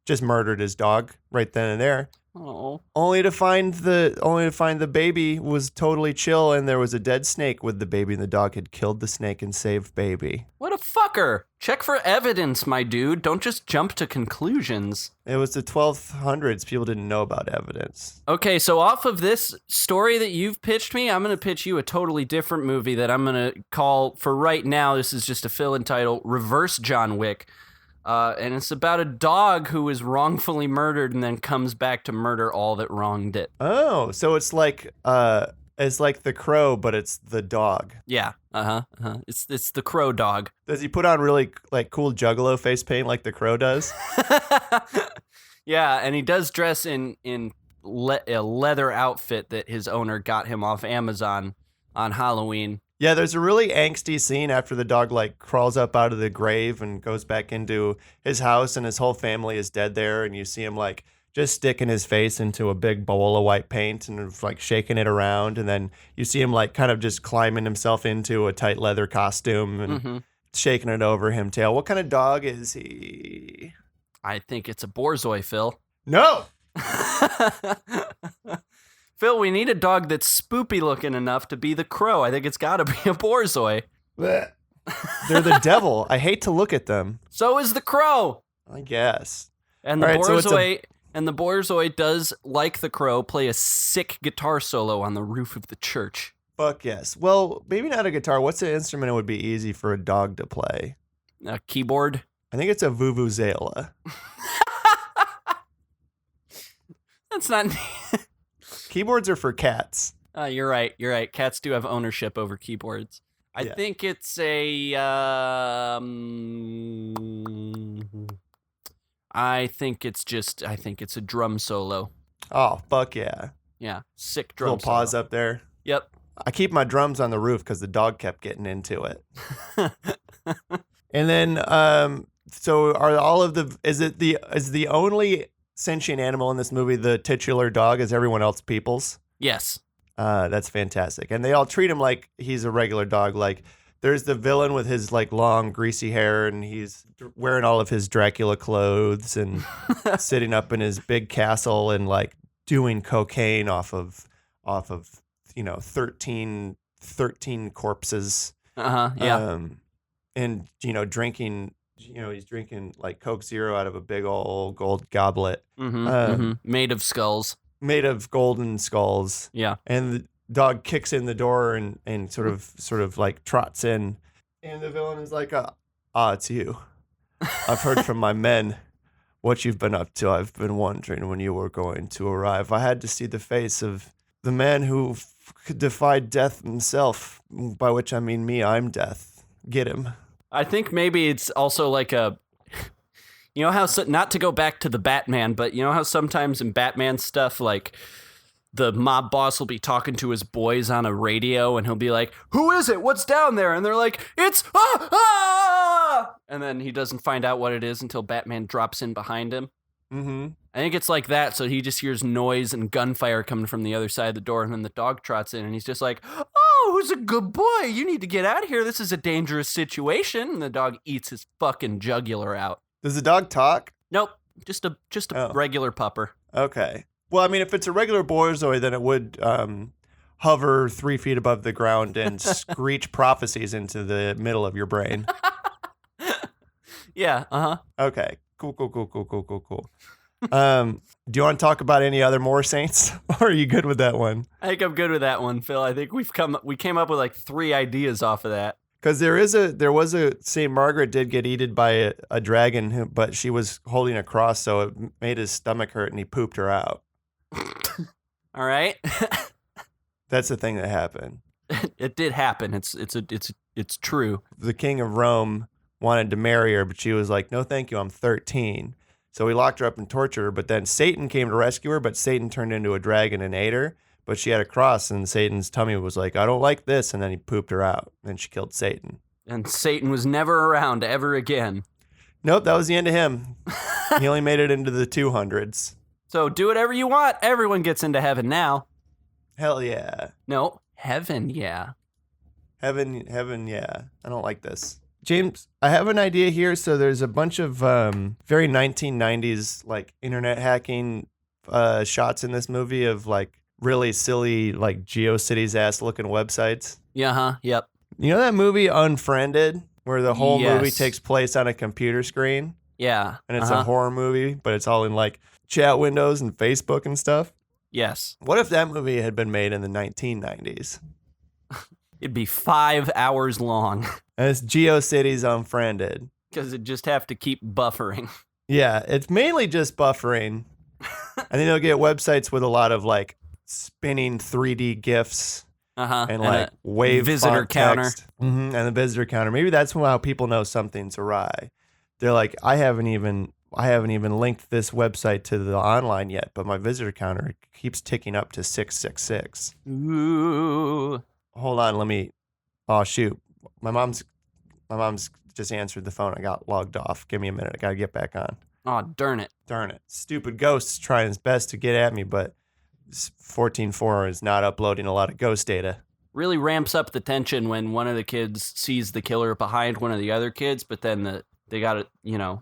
just murdered his dog right then and there. Oh. Only to find the baby was totally chill, and there was a dead snake with the baby, and the dog had killed the snake and saved baby. What a fucker. Check for evidence, my dude. Don't just jump to conclusions. It was the 1200s. People didn't know about evidence. Okay, so off of this story that you've pitched me, I'm going to pitch you a totally different movie that I'm going to call, for right now, this is just a fill-in title, Reverse John Wick. And it's about a dog who is wrongfully murdered and then comes back to murder all that wronged it. Oh, so it's like The Crow, but it's the dog. Yeah. It's the Crow dog. Does he put on really cool Juggalo face paint like the Crow does? Yeah, and he does dress in a leather outfit that his owner got him off Amazon on Halloween. Yeah, there's a really angsty scene after the dog crawls up out of the grave and goes back into his house, and his whole family is dead there, and you see him just sticking his face into a big bowl of white paint and shaking it around, and then you see him kind of just climbing himself into a tight leather costume and shaking it over him tail. What kind of dog is he? I think it's a Borzoi, Phil. No! Phil, we need a dog that's spoopy looking enough to be the Crow. I think it's got to be a Borzoi. They're the devil. I hate to look at them. So is the Crow. I guess. And the Borzoi does, like the Crow, play a sick guitar solo on the roof of the church. Fuck yes. Well, maybe not a guitar. What's an instrument that would be easy for a dog to play? A keyboard? I think it's a vuvuzela. That's not... Keyboards are for cats. You're right. Cats do have ownership over keyboards. I think it's a... I think it's a drum solo. Oh, fuck yeah. Yeah, sick drum little pause up there. Yep. I keep my drums on the roof because the dog kept getting into it. And then, so are all of the... Is the only sentient animal in this movie the titular dog? Is everyone else people's? Yes. That's fantastic. And they all treat him like he's a regular dog. There's the villain with his long greasy hair, and he's wearing all of his Dracula clothes and sitting up in his big castle and doing cocaine off of 13 corpses. Yeah. And drinking. He's drinking Coke Zero out of a big old gold goblet. Made of skulls. Made of golden skulls. Yeah. And the dog kicks in the door and sort of trots in. And the villain is it's you. I've heard from my men what you've been up to. I've been wondering when you were going to arrive. I had to see the face of the man who defied death himself, by which I mean me. I'm death. Get him. I think maybe it's also how, not to go back to the Batman, but you know how sometimes in Batman stuff, the mob boss will be talking to his boys on a radio and he'll be like, who is it? What's down there? And they're like, it's, ah! And then he doesn't find out what it is until Batman drops in behind him. Mm-hmm. I think it's like that. So he just hears noise and gunfire coming from the other side of the door, and then the dog trots in and he's just like, oh, who's a good boy? You need to get out of here. This is a dangerous situation. And the dog eats his fucking jugular out. Does the dog talk? Nope. Just a regular pupper. Okay. Well, I mean, if it's a regular Borzoi, then it would hover 3 feet above the ground and screech prophecies into the middle of your brain. Yeah. Okay. Cool. Do you want to talk about any other more saints, or are you good with that one? I think I'm good with that one, Phil. I think we came up with 3 ideas off of that. Because there was a St. Margaret did get eaten by a dragon, but she was holding a cross, so it made his stomach hurt, and he pooped her out. All right. That's the thing that happened. It did happen. It's true. The king of Rome wanted to marry her, but she was like, "No, thank you. I'm 13." So he locked her up and tortured her, but then Satan came to rescue her, but Satan turned into a dragon and ate her. But she had a cross, and Satan's tummy was like, I don't like this, and then he pooped her out, and she killed Satan. And Satan was never around ever again. Nope, that was the end of him. He only made it into the 200s. So do whatever you want. Everyone gets into heaven now. Hell yeah. No, heaven, yeah. Heaven, yeah. I don't like this. James, I have an idea here. So there's a bunch of very 1990s like internet hacking shots in this movie of like really silly like GeoCities ass looking websites. Yeah, yep. You know that movie Unfriended, where the whole movie takes place on a computer screen? Yeah. And it's a horror movie, but it's all in like chat windows and Facebook and stuff? Yes. What if that movie had been made in the 1990s? It'd be 5 hours long. And it's GeoCities Unfriended. Because it'd just have to keep buffering. Yeah, it's mainly just buffering. And then you'll get websites with a lot of like spinning 3D GIFs and like wave visitor counter. Text. And the visitor counter. Maybe that's how people know something's awry. They're like, I haven't even linked this website to the online yet, but my visitor counter keeps ticking up to 666. Ooh. Hold on, oh shoot. My mom's just answered the phone. I got logged off. Give me a minute. I gotta get back on. Oh, darn it. Stupid Ghost's trying his best to get at me, but 14.4 is not uploading a lot of ghost data. Really ramps up the tension when one of the kids sees the killer behind one of the other kids, but then they got to,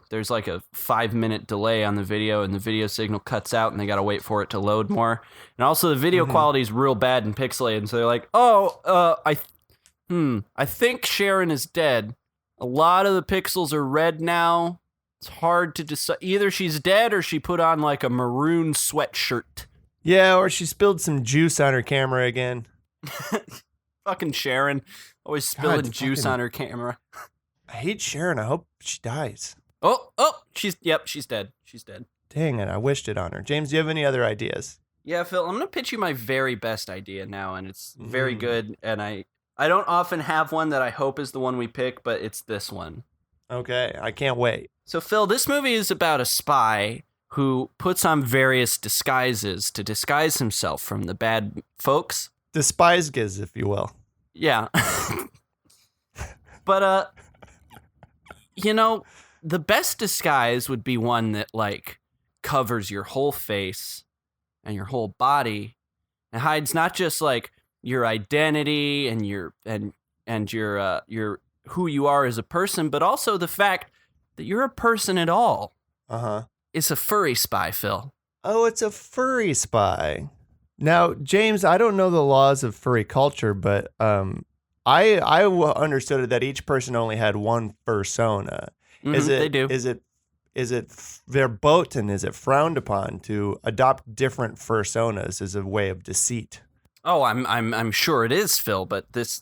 there's like a 5-minute delay on the video and the video signal cuts out and they got to wait for it to load more. And also the video quality is real bad and pixelated. And so they're like, I think Sharon is dead. A lot of the pixels are red now. It's hard to decide. Either she's dead or she put on like a maroon sweatshirt. Yeah, or she spilled some juice on her camera again. Fucking Sharon. Always spilling juice on her camera. I hate Sharon. I hope she dies. Oh, she's dead. She's dead. Dang it, I wished it on her. James, do you have any other ideas? Yeah, Phil, I'm going to pitch you my very best idea now, and it's very good, and I don't often have one that I hope is the one we pick, but it's this one. Okay, I can't wait. So, Phil, this movie is about a spy who puts on various disguises to disguise himself from the bad folks. Despised, if you will. Yeah. But, the best disguise would be one that, like, covers your whole face and your whole body and hides not just, like, your identity and your who you are as a person, but also the fact that you're a person at all. It's a furry spy, Phil. Oh, it's a furry spy. Now, James, I don't know the laws of furry culture, but I understood that each person only had one fursona. They do. Is it verboten? Is it frowned upon to adopt different fursonas as a way of deceit? Oh, I'm sure it is, Phil. But this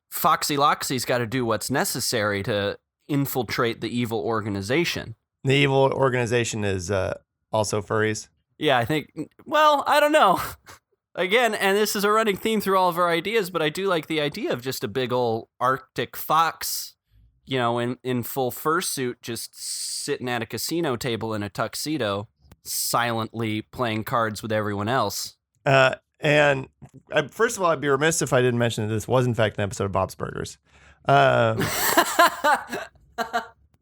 Foxy Loxy's got to do what's necessary to infiltrate the evil organization. The evil organization is also furries? Yeah, I think, well, I don't know. Again, and this is a running theme through all of our ideas, but I do like the idea of just a big old Arctic fox, in full fursuit, just sitting at a casino table in a tuxedo, silently playing cards with everyone else. And first of all, I'd be remiss if I didn't mention that this was, in fact, an episode of Bob's Burgers. One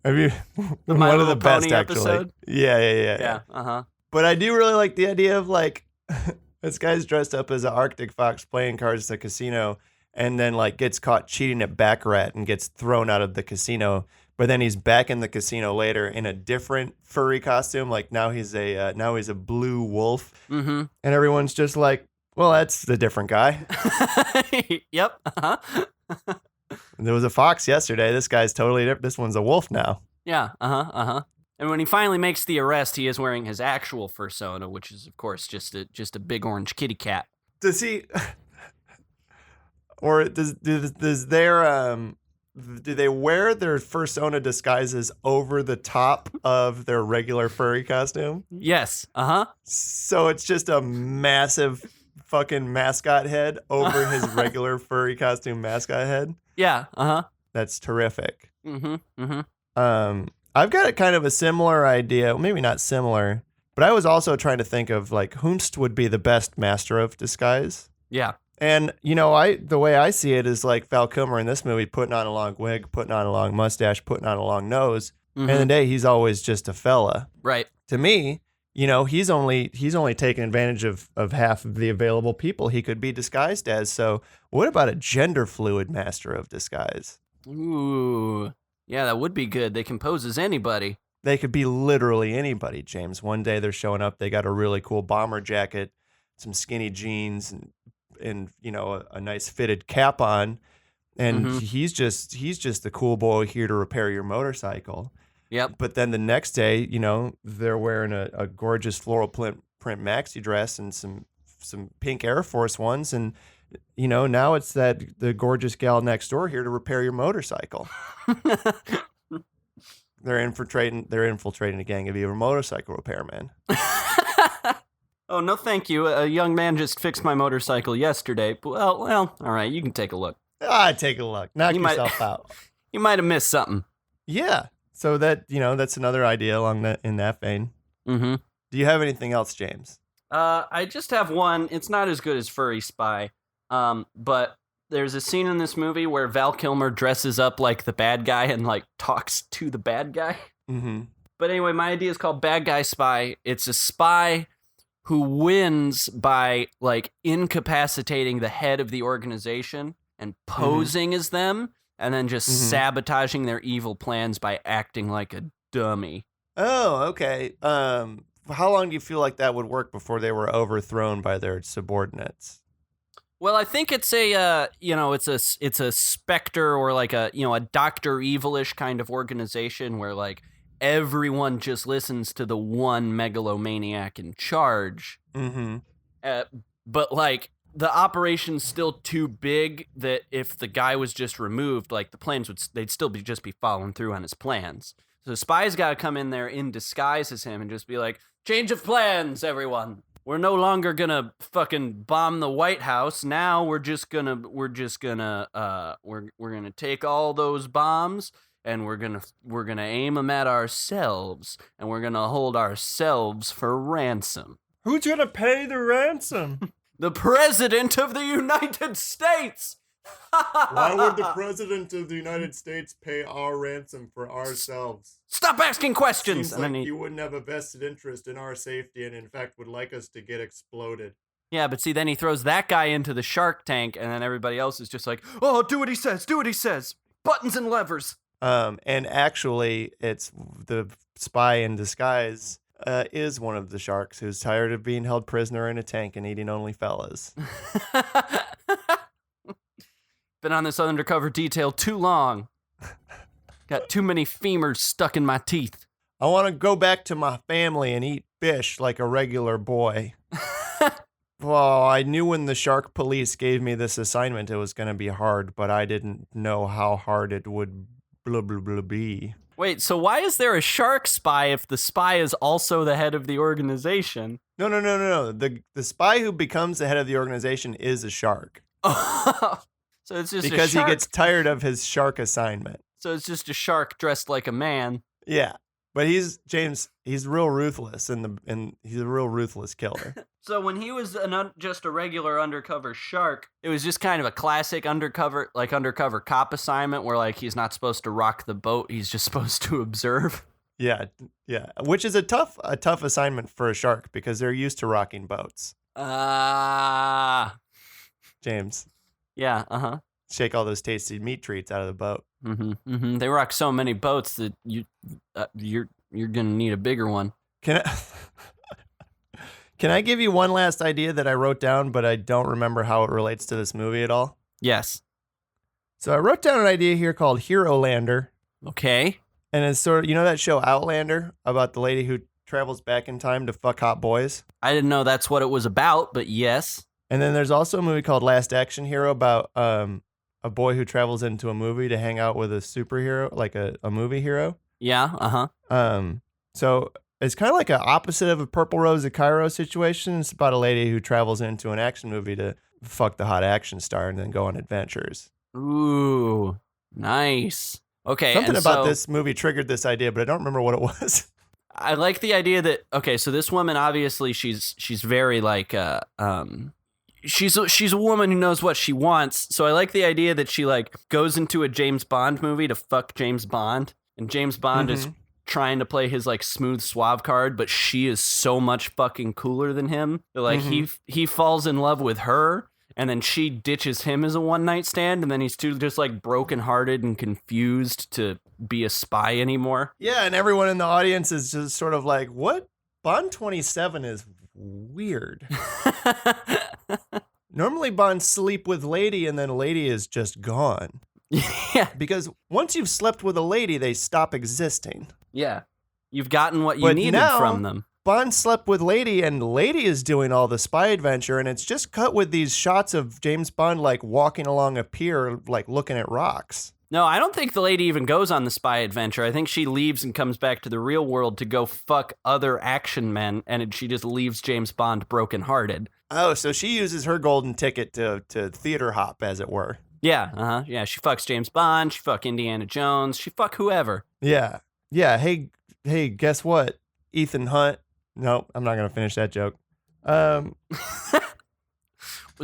of the best, actually. Yeah. But I do really like the idea of, like, this guy's dressed up as an Arctic fox playing cards at a casino and then, like, gets caught cheating at Baccarat and gets thrown out of the casino. But then he's back in the casino later in a different furry costume. Like, now he's a blue wolf. And everyone's just like, well, that's the different guy. Yep. There was a fox yesterday. This guy's totally different. This one's a wolf now. Yeah. And when he finally makes the arrest, he is wearing his actual fursona, which is, of course, just a big orange kitty cat. Does he, or does their do they wear their fursona disguises over the top of their regular furry costume? Yes. So it's just a massive fucking mascot head over his regular furry costume mascot head? Yeah. That's terrific. I've got a kind of a similar idea. Well, maybe not similar, but I was also trying to think of like whomst would be the best master of disguise. Yeah. And, the way I see it is like Val Kilmer in this movie putting on a long wig, putting on a long mustache, putting on a long nose. And in the day, he's always just a fella. Right. To me, he's only taking advantage of half of the available people he could be disguised as. So what about a gender fluid master of disguise? Ooh. Yeah, that would be good. They can pose as anybody. They could be literally anybody, James. One day they're showing up, they got a really cool bomber jacket, some skinny jeans, and a nice fitted cap on, and he's just the cool boy here to repair your motorcycle. Yep. But then the next day, they're wearing a gorgeous floral print maxi dress and some pink Air Force Ones, and now it's the gorgeous gal next door here to repair your motorcycle. They're infiltrating a gang of evil motorcycle repairmen. Oh, no thank you. A young man just fixed my motorcycle yesterday. Well, all right, you can take a look. Take a look. Knock yourself out. You might have missed something. Yeah. So that's another idea in that vein. Mm-hmm. Do you have anything else, James? I just have one. It's not as good as Furry Spy. But there's a scene in this movie where Val Kilmer dresses up like the bad guy and like talks to the bad guy. Mm-hmm. But anyway, my idea is called Bad Guy Spy. It's a spy who wins by like incapacitating the head of the organization and posing as them, and then just sabotaging their evil plans by acting like a dummy. Oh, okay. How long do you feel like that would work before they were overthrown by their subordinates? Well, I think it's it's a Spectre or like a Dr. Evil-ish kind of organization where like everyone just listens to the one megalomaniac in charge. Mm-hmm. But like the operation's still too big that if the guy was just removed, like the plans they'd still just be following through on his plans. So the spy's got to come in there in disguise as him and just be like, change of plans, everyone. We're no longer gonna fucking bomb the White House. Now we're gonna take all those bombs and we're gonna aim them at ourselves and we're gonna hold ourselves for ransom. Who's gonna pay the ransom? The President of the United States. Why would the President of the United States pay our ransom for ourselves? Stop asking questions. Seems like you wouldn't have a vested interest in our safety and in fact would like us to get exploded. Yeah, but see, then he throws that guy into the shark tank and then everybody else is just like, oh, do what he says. Buttons and levers. And actually, it's the spy in disguise is one of the sharks who's tired of being held prisoner in a tank and eating only fellas. Been on this undercover detail too long. Got too many femurs stuck in my teeth. I want to go back to my family and eat fish like a regular boy. Well, I knew when the shark police gave me this assignment it was going to be hard, but I didn't know how hard it would be. Wait, so why is there a shark spy if the spy is also the head of the organization? No. The spy who becomes the head of the organization is a shark. So it's just because he gets tired of his shark assignment. So it's just a shark dressed like a man. Yeah, but he's real ruthless and he's a real ruthless killer. So when he was just a regular undercover shark, it was just kind of a classic undercover cop assignment where like he's not supposed to rock the boat, he's just supposed to observe. Yeah, which is a tough assignment for a shark because they're used to rocking boats. James. Yeah, uh-huh. Shake all those tasty meat treats out of the boat. Mm-hmm. They rock so many boats that you're gonna need a bigger one. Can I give you one last idea that I wrote down, but I don't remember how it relates to this movie at all? Yes. So I wrote down an idea here called Hero Lander. Okay. And it's sort of, that show Outlander about the lady who travels back in time to fuck hot boys? I didn't know that's what it was about, but yes. And then there's also a movie called Last Action Hero about a boy who travels into a movie to hang out with a superhero, like a movie hero. Yeah, uh-huh. So it's kind of like an opposite of a Purple Rose of Cairo situation. It's about a lady who travels into an action movie to fuck the hot action star and then go on adventures. Ooh, nice. Okay, Something about this movie triggered this idea, but I don't remember what it was. I like the idea that, okay, so this woman, obviously, she's very like, she's a woman who knows what she wants. So I like the idea that she like goes into a James Bond movie to fuck James Bond, and James Bond is trying to play his like smooth suave card, but she is so much fucking cooler than him. Like he falls in love with her, and then she ditches him as a one night stand, and then he's too just like brokenhearted and confused to be a spy anymore. Yeah, and everyone in the audience is just sort of like, what? Bond 27 is weird. Normally Bond sleep with lady and then lady is just gone. Yeah. Because once you've slept with a lady, they stop existing. Yeah. You've gotten what you needed from them. Bond slept with lady and lady is doing all the spy adventure, and it's just cut with these shots of James Bond like walking along a pier, like looking at rocks. No, I don't think the lady even goes on the spy adventure. I think she leaves and comes back to the real world to go fuck other action men, and she just leaves James Bond brokenhearted. Oh, so she uses her golden ticket to theater hop, as it were. Yeah, yeah, she fucks James Bond, she fuck Indiana Jones, she fuck whoever. Yeah. Hey, guess what? Ethan Hunt. No, I'm not going to finish that joke. Was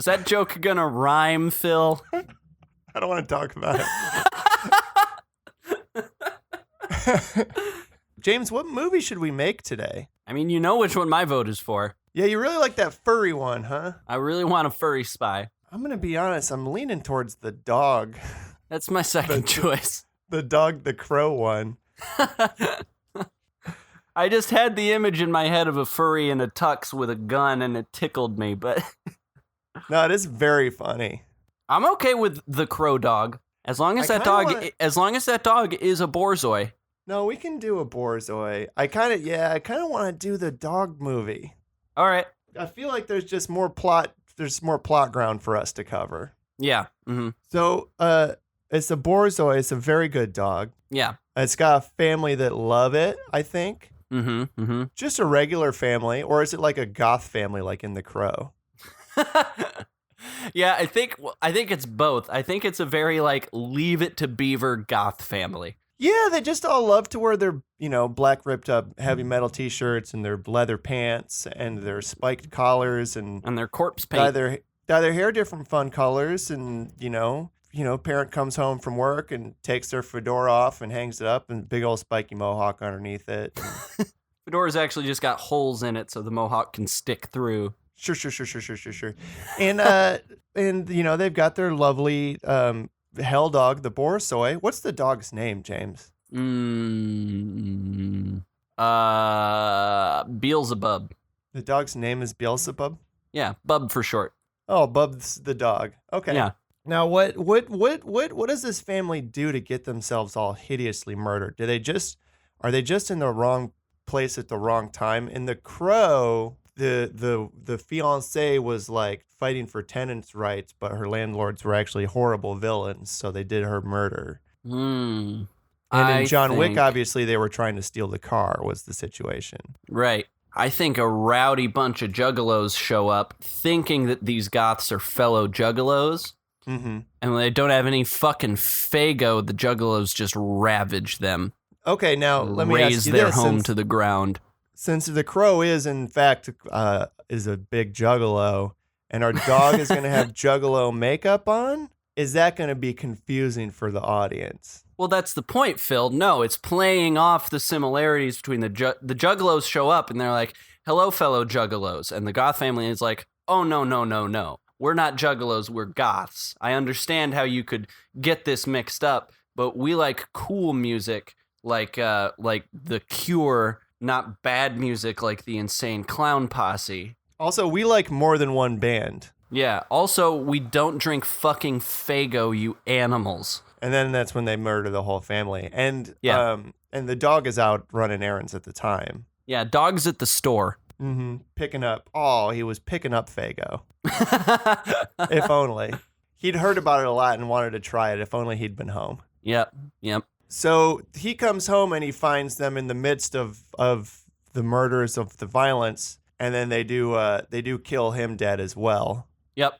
that joke going to rhyme, Phil? I don't want to talk about it. James, what movie should we make today? I mean, you know which one my vote is for. Yeah, you really like that furry one, huh? I really want a furry spy. I'm going to be honest. I'm leaning towards the dog. That's my second choice. The dog, the crow one. I just had the image in my head of a furry in a tux with a gun, and it tickled me, but... No, it is very funny. I'm okay with the crow dog. As long as that dog is a Borzoi. No, we can do a Borzoi. I kind of want to do the dog movie. All right. I feel like there's more plot ground for us to cover. Yeah. Mm-hmm. So, it's a Borzoi. It's a very good dog. Yeah. It's got a family that love it, I think. Mm-hmm. Mm-hmm. Just a regular family, or is it like a goth family like in The Crow? Yeah, I think it's both. I think it's a very like Leave It to Beaver goth family. Yeah, they just all love to wear their, black ripped up heavy metal t-shirts and their leather pants and their spiked collars and their corpse paint. Dye their hair different fun colors, and parent comes home from work and takes their fedora off and hangs it up, and big old spiky mohawk underneath it. Fedora's actually just got holes in it so the mohawk can stick through. Sure. And they've got their lovely hell dog, the Borzoi. What's the dog's name, James? Beelzebub. The dog's name is Beelzebub? Yeah, Bub for short. Oh, Bub's the dog. Okay. Yeah. Now, what does this family do to get themselves all hideously murdered? Are they just in the wrong place at the wrong time? In The Crow, the fiancé was like fighting for tenants' rights, but her landlords were actually horrible villains, so they did her murder. And in John Wick, obviously, they were trying to steal the car, was the situation. Right. I think a rowdy bunch of Juggalos show up thinking that these goths are fellow Juggalos. Mm-hmm. And when they don't have any fucking Faygo, the Juggalos just ravage them. Okay, now let me ask you this. Raze their home to the ground. Since the Crow is, in fact, is a big Juggalo, and our dog is going to have Juggalo makeup on, is that going to be confusing for the audience? Well, that's the point, Phil. No, it's playing off the similarities between the Juggalos show up, and they're like, hello, fellow Juggalos. And the Goth family is like, oh, no. We're not Juggalos, we're Goths. I understand how you could get this mixed up, but we like cool music like The Cure, not bad music like the Insane Clown Posse. Also, we like more than one band. Yeah, also, we don't drink fucking Faygo, you animals. And then that's when they murder the whole family. And and the dog is out running errands at the time. Yeah, dog's at the store. Mm-hmm. He was picking up Faygo. If only. He'd heard about it a lot and wanted to try it. If only he'd been home. Yep. So he comes home and he finds them in the midst of the murders, of the violence, and then they do kill him dead as well. Yep.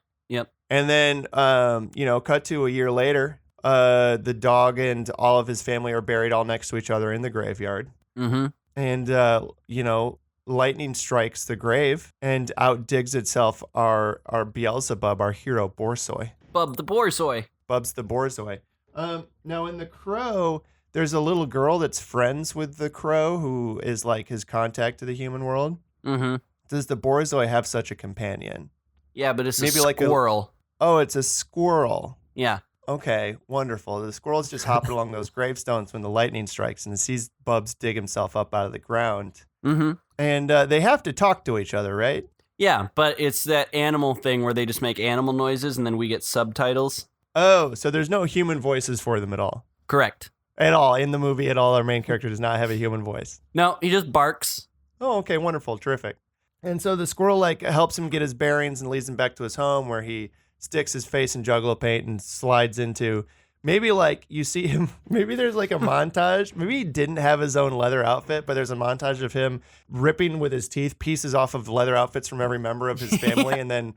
And then cut to a year later. the dog and all of his family are buried all next to each other in the graveyard. Mm-hmm. And, lightning strikes the grave and out digs itself our Beelzebub, our hero, Borzoi. Bub the Borzoi. Bub's the Borzoi. Now in The Crow, there's a little girl that's friends with the Crow who is like his contact to the human world. Mm-hmm. Does the Borzoi have such a companion? Yeah, but it's Maybe a squirrel. It's a squirrel. Yeah. Okay, wonderful. The squirrel's just hopping along those gravestones when the lightning strikes and sees Bubs dig himself up out of the ground. Mm-hmm. And they have to talk to each other, right? Yeah, but it's that animal thing where they just make animal noises and then we get subtitles. Oh, so there's no human voices for them at all? Correct. At all. In the movie at all, our main character does not have a human voice. No, he just barks. Oh, okay, wonderful, terrific. And so the squirrel helps him get his bearings and leads him back to his home where he sticks his face in Juggalo paint and slides into maybe you see him, maybe there's a montage. Maybe he didn't have his own leather outfit, but there's a montage of him ripping with his teeth pieces off of leather outfits from every member of his family and then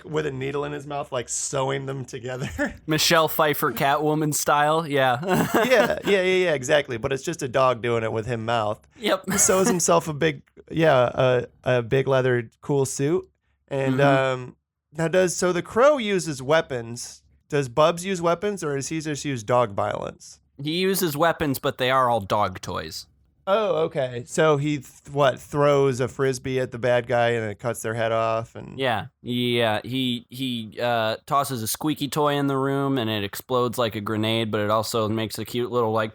with a needle in his mouth, sewing them together. Michelle Pfeiffer Catwoman style, yeah. yeah, exactly. But it's just a dog doing it with him mouth. Yep. He sews himself a big leather cool suit. And now the Crow uses weapons. Does Bubs use weapons or does he just use dog violence? He uses weapons, but they are all dog toys. Oh, okay. So he throws a frisbee at the bad guy and it cuts their head off and Yeah. He tosses a squeaky toy in the room and it explodes like a grenade, but it also makes a cute little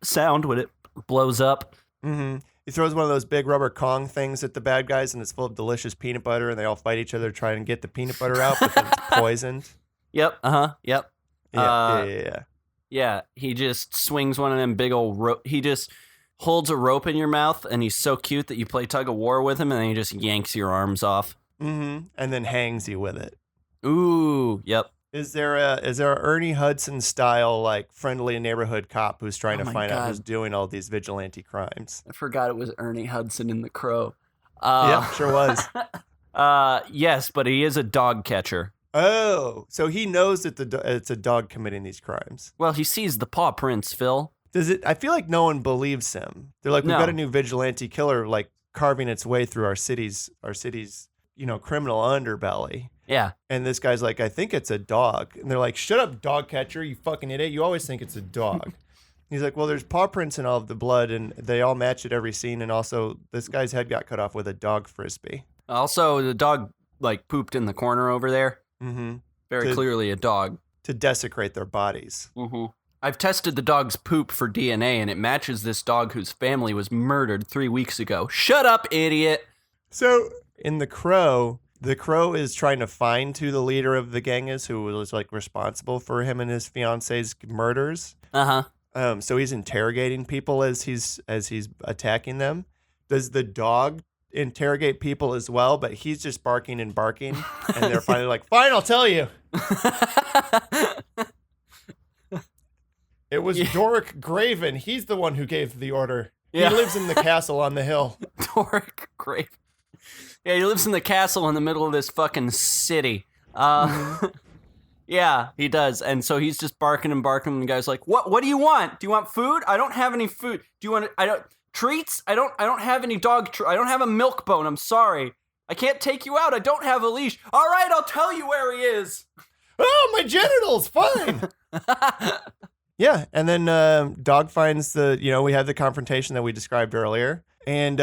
sound when it blows up. Mm-hmm. He throws one of those big rubber Kong things at the bad guys and it's full of delicious peanut butter and they all fight each other trying to get the peanut butter out, but then it's poisoned. Yep. Yep. Yeah. Yeah. He just swings one of them big old rope. He just holds a rope in your mouth, and he's so cute that you play tug of war with him, and then he just yanks your arms off. Mm-hmm. And then hangs you with it. Ooh. Yep. Is there a Ernie Hudson style friendly neighborhood cop who's trying to find out who's doing all these vigilante crimes? I forgot it was Ernie Hudson in The Crow. Yeah, sure was. Yes, but he is a dog catcher. Oh, so he knows that it's a dog committing these crimes. Well, he sees the paw prints, Phil. I feel like no one believes him. They're like, we've got a new vigilante killer carving its way through our city's criminal underbelly. Yeah. And this guy's like, I think it's a dog. And they're like, shut up, dog catcher, you fucking idiot. You always think it's a dog. He's like, well, there's paw prints in all of the blood, and they all match at every scene. And also, this guy's head got cut off with a dog frisbee. Also, the dog, pooped in the corner over there. Mm-hmm. Very clearly a dog. To desecrate their bodies. Mm-hmm. I've tested the dog's poop for DNA, and it matches this dog whose family was murdered 3 weeks ago. Shut up, idiot! So, in The Crow is trying to find who the leader of the gang is, who was responsible for him and his fiance's murders. Uh-huh. So he's interrogating people as he's attacking them. Does the dog interrogate people as well? But he's just barking and barking, and they're finally like, "Fine, I'll tell you." It was Doric Graven. He's the one who gave the order. Yeah. He lives in the castle on the hill. Doric Graven. Yeah, he lives in the castle in the middle of this fucking city. Yeah, he does. And so he's just barking and barking, and the guy's like, What do you want? Do you want food? I don't have any food. Do you want treats? I don't have any I don't have a milk bone. I'm sorry. I can't take you out. I don't have a leash. All right, I'll tell you where he is. Oh, my genitals, fine. Yeah, and then Dog finds we had the confrontation that we described earlier, and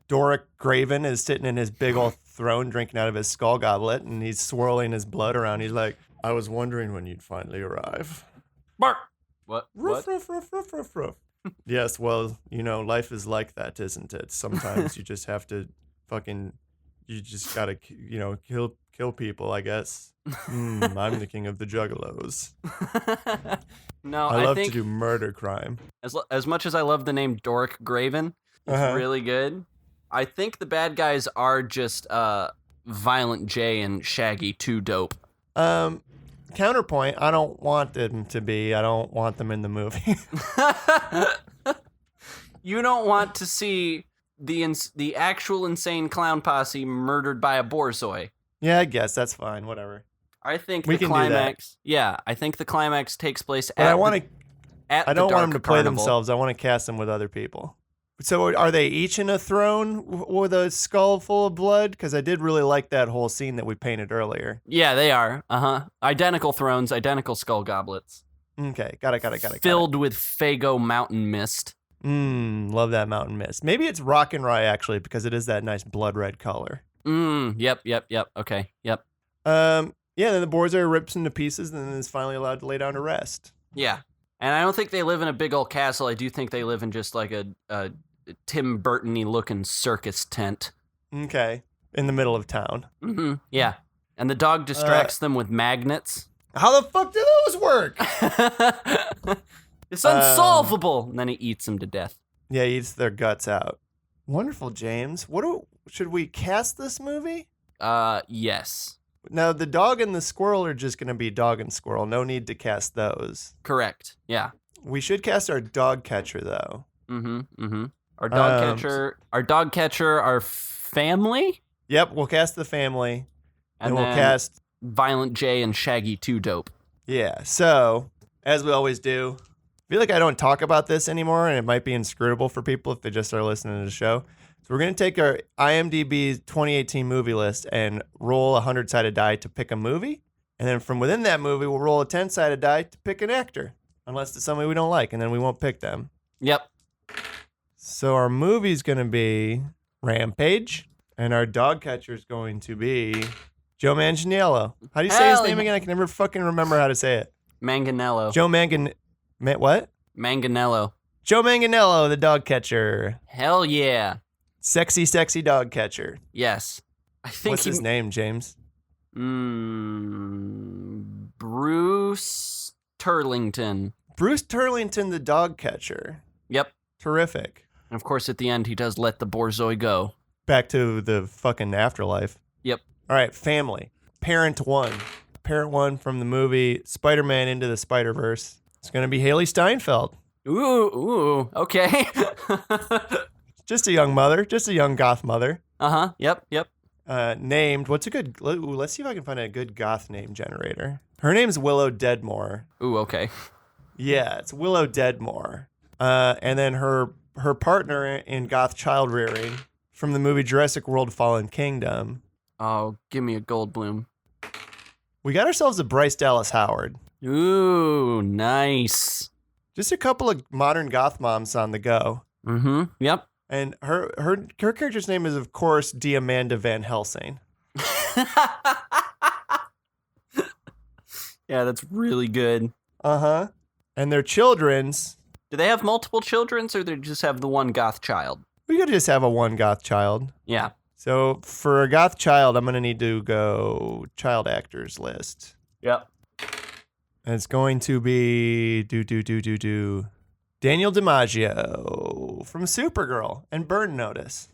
Doric Graven is sitting in his big old throne drinking out of his skull goblet, and he's swirling his blood around. He's like, I was wondering when you'd finally arrive. Bark! What? Ruff, ruff, ruff, ruff, ruff, ruff. Yes, well, life is like that, isn't it? Sometimes you just have to you just gotta, kill people, I guess. I'm the king of the Juggalos. No, I love to do murder crime. As much as I love the name Doric Graven, it's really good. I think the bad guys are just Violent J and Shaggy too dope. Counterpoint, I don't want them to be. I don't want them in the movie. You don't want to see the actual insane clown posse murdered by a Borzoi. Yeah, I guess that's fine. Whatever. I think We the can do that. climax. Yeah, I think the climax takes place But at. I don't want them to play Carnival. themselves. I want to cast them with other people. So are they each in a throne with a skull full of blood? Because I did really like that whole scene that we painted earlier. Yeah, they are. Identical thrones, identical skull goblets. Okay, got it. Filled with Fago mountain mist. Love that mountain mist. Maybe it's rock and rye actually, because it is that nice blood red color. Yep. Okay, yep. Then the Borzoi rips into pieces and then is finally allowed to lay down to rest. Yeah. And I don't think they live in a big old castle. I do think they live in just like a Tim Burton-y looking circus tent. Okay. In the middle of town. Mm-hmm. Yeah. And the dog distracts them with magnets. How the fuck do those work? It's unsolvable. And then he eats them to death. Yeah, he eats their guts out. Wonderful, James. Should we cast this movie? Yes. Now, the dog and the squirrel are just going to be dog and squirrel. No need to cast those. Correct. Yeah. We should cast our dog catcher, though. Our dog catcher, our family? Yep, we'll cast the family. And we'll cast Violent J and Shaggy 2 Dope. Yeah, so, as we always do, I feel like I don't talk about this anymore, and it might be inscrutable for people if they just start listening to the show. So we're going to take our IMDb 2018 movie list and roll a 100-sided die to pick a movie. And then from within that movie, we'll roll a 10-sided die to pick an actor. Unless it's somebody we don't like, and then we won't pick them. Yep. So our movie's going to be Rampage, and our dog catcher is going to be Joe Manganiello. How do you say his name again? I can never fucking remember how to say it. Manganiello. What? Manganiello. Joe Manganiello, the dog catcher. Hell yeah. Sexy dog catcher. Yes. I think What's his name, James? Bruce Turlington. Bruce Turlington, the dog catcher. Yep. Terrific. And of course, at the end, he does let the Borzoi go. Back to the fucking afterlife. Yep. All right, family. Parent one from the movie Spider-Man Into the Spider-Verse. It's going to be Haley Steinfeld. Ooh, okay. Just a young mother, just a young goth mother. Yep. Named, let's see if I can find a good goth name generator. Her name's Willow Deadmore. Ooh, okay. Yeah, it's Willow Deadmore. And then her partner in goth child rearing from the movie Jurassic World Fallen Kingdom. Oh, give me a Goldblum. We got ourselves a Bryce Dallas Howard. Ooh, nice. Just a couple of modern goth moms on the go. Yep. And her character's name is, of course, Diamanda Van Helsing. Yeah, that's really good. And their children's... Do they have multiple children's, or they just have the one goth child? We could just have a one goth child. Yeah. So for a goth child, I'm going to need to go child actors list. Yep. And it's going to be... Daniel DiMaggio from Supergirl and Burn Notice.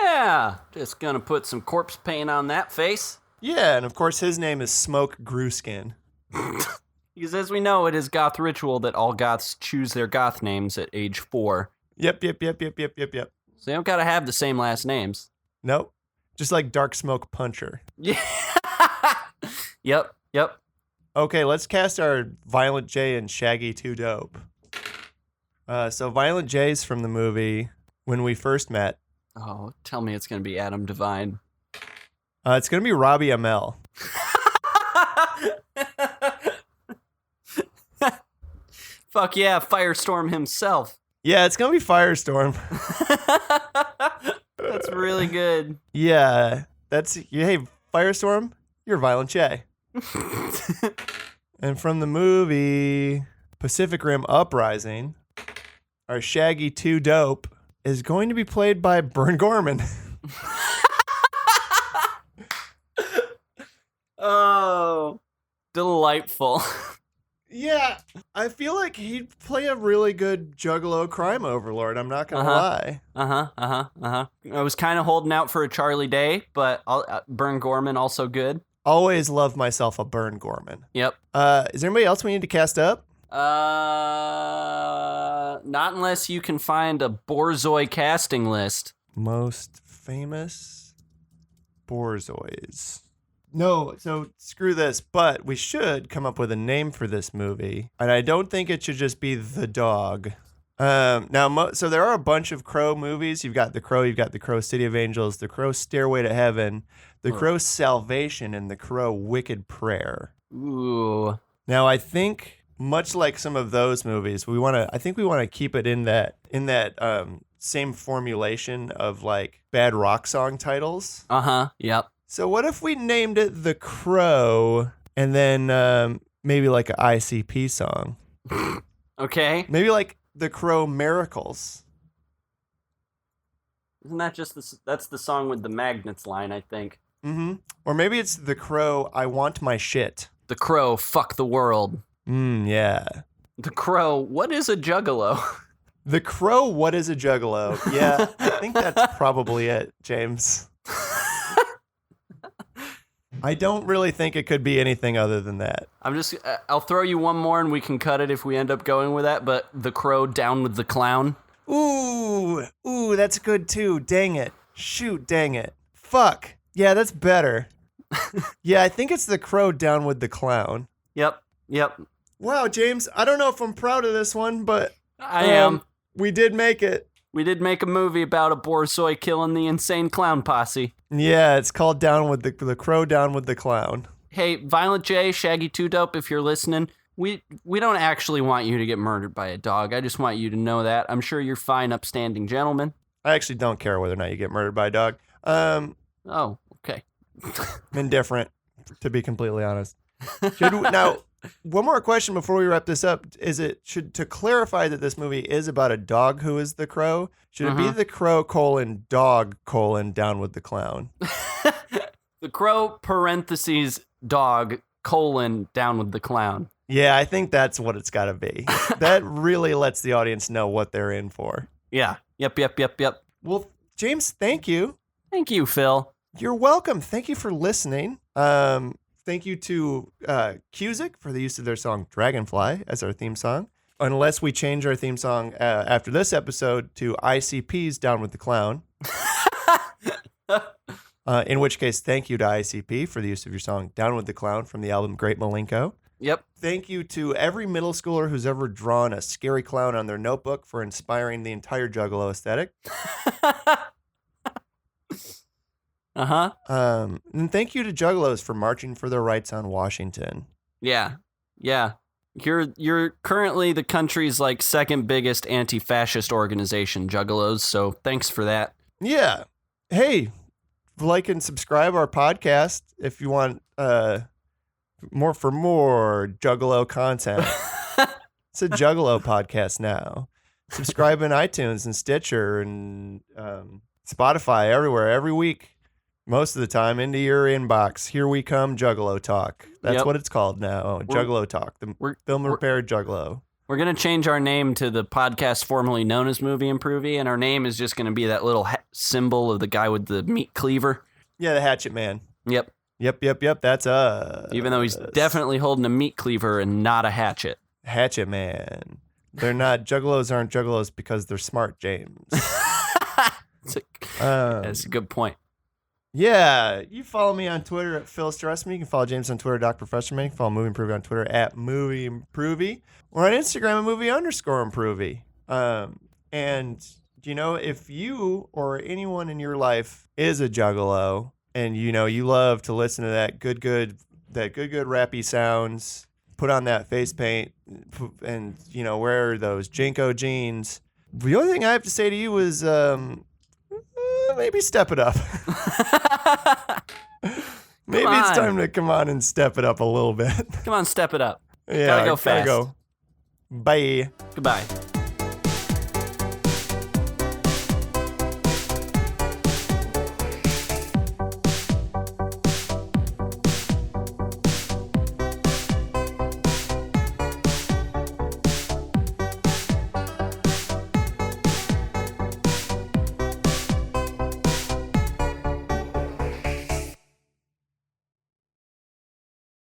Yeah. Just gonna put some corpse paint on that face. Yeah, and of course his name is Smoke Grewskin. Because as we know, it is goth ritual that all goths choose their goth names at age 4. Yep. So they don't gotta have the same last names. Nope. Just like Dark Smoke Puncher. Yeah. Yep. Okay, let's cast our Violent J and Shaggy 2 Dope. So Violent J's from the movie When We First Met. Oh, tell me it's going to be Adam Devine. It's going to be Robbie Amell. Fuck yeah, Firestorm himself. Yeah, it's going to be Firestorm. That's really good. Yeah, hey, Firestorm, you're Violent J. And from the movie Pacific Rim Uprising, our Shaggy 2 Dope is going to be played by Burn Gorman. Oh, delightful. Yeah, I feel like he'd play a really good Juggalo crime overlord. I'm not going to lie. I was kind of holding out for a Charlie Day, but Burn Gorman also good. Always love myself a Burn Gorman. Yep. Is there anybody else we need to cast up? Not unless you can find a Borzoi casting list. Most famous Borzois. No, so screw this, but we should come up with a name for this movie. And I don't think it should just be The Dog. So there are a bunch of Crow movies. You've got The Crow, you've got The Crow City of Angels, The Crow Stairway to Heaven, The Crow Salvation, and The Crow Wicked Prayer. Ooh. Now, I think much like some of those movies, I think we want to keep it in that same formulation of like bad rock song titles. Yep. So what if we named it The Crow and then maybe like an ICP song? Okay. Maybe like The Crow Miracles. Isn't that that's the song with the magnets line, I think. Mm-hmm. Or maybe it's The Crow, I Want My Shit. The Crow, Fuck the World. Yeah. The Crow, What is a Juggalo? The Crow, What is a Juggalo? Yeah, I think that's probably it, James. I don't really think it could be anything other than that. I'll throw you one more and we can cut it if we end up going with that, but The Crow, Down with the Clown. Ooh, that's good too. Dang it. Shoot, dang it. Fuck. Yeah, that's better. Yeah, I think it's The Crow, Down with the Clown. Yep. Wow, James, I don't know if I'm proud of this one, but I am. We did make it. We did make a movie about a Borzoi killing the insane clown posse. Yeah, it's called Down with the Crow, Down with the Clown. Hey, Violent J, Shaggy 2 Dope, if you're listening, we don't actually want you to get murdered by a dog. I just want you to know that. I'm sure you're fine, upstanding gentlemen. I actually don't care whether or not you get murdered by a dog. Oh, okay. I'm indifferent, to be completely honest. Now, one more question before we wrap this up. To clarify that this movie is about a dog who is the crow, should it be the crow, dog, down with the clown? The crow, parentheses, dog, down with the clown. Yeah, I think that's what it's got to be. That really lets the audience know what they're in for. Yeah. Yep. Well, James, thank you. Thank you, Phil. You're welcome. Thank you for listening. Thank you to Cusick for the use of their song Dragonfly as our theme song. Unless we change our theme song after this episode to ICP's Down with the Clown. In which case, thank you to ICP for the use of your song Down with the Clown from the album Great Malenko. Yep. Thank you to every middle schooler who's ever drawn a scary clown on their notebook for inspiring the entire Juggalo aesthetic. And thank you to Juggalos for marching for their rights on Washington. Yeah. You're currently the country's like second biggest anti-fascist organization, Juggalos. So thanks for that. Yeah. Hey, like and subscribe our podcast if you want more Juggalo content. It's a Juggalo podcast now. Subscribe in iTunes and Stitcher and Spotify, everywhere, every week. Most of the time, into your inbox. Here we come, Juggalo Talk. That's what it's called now. Juggalo Talk, the film repair Juggalo. We're going to change our name to the podcast formerly known as Movie Improvie, and our name is just going to be that little symbol of the guy with the meat cleaver. Yeah, the Hatchet Man. Yep. That's us. Even though he's definitely holding a meat cleaver and not a hatchet. Hatchet Man. They're not, Juggalos aren't Juggalos because they're smart, James. That's a good point. Yeah, you follow me on Twitter at Phil Stress Me. You can follow James on Twitter, Doc Professor Man. You can follow Movie Improvie on Twitter at Movie Improvie. Or on Instagram at Movie_Improvie. And, if you or anyone in your life is a Juggalo and, you love to listen to that good rappy sounds, put on that face paint and, wear those Jinko jeans, the only thing I have to say to you is, maybe step it up. Maybe it's time to come on and step it up a little bit. Come on, step it up. Yeah, gotta go fast. Gotta go. Bye. Goodbye.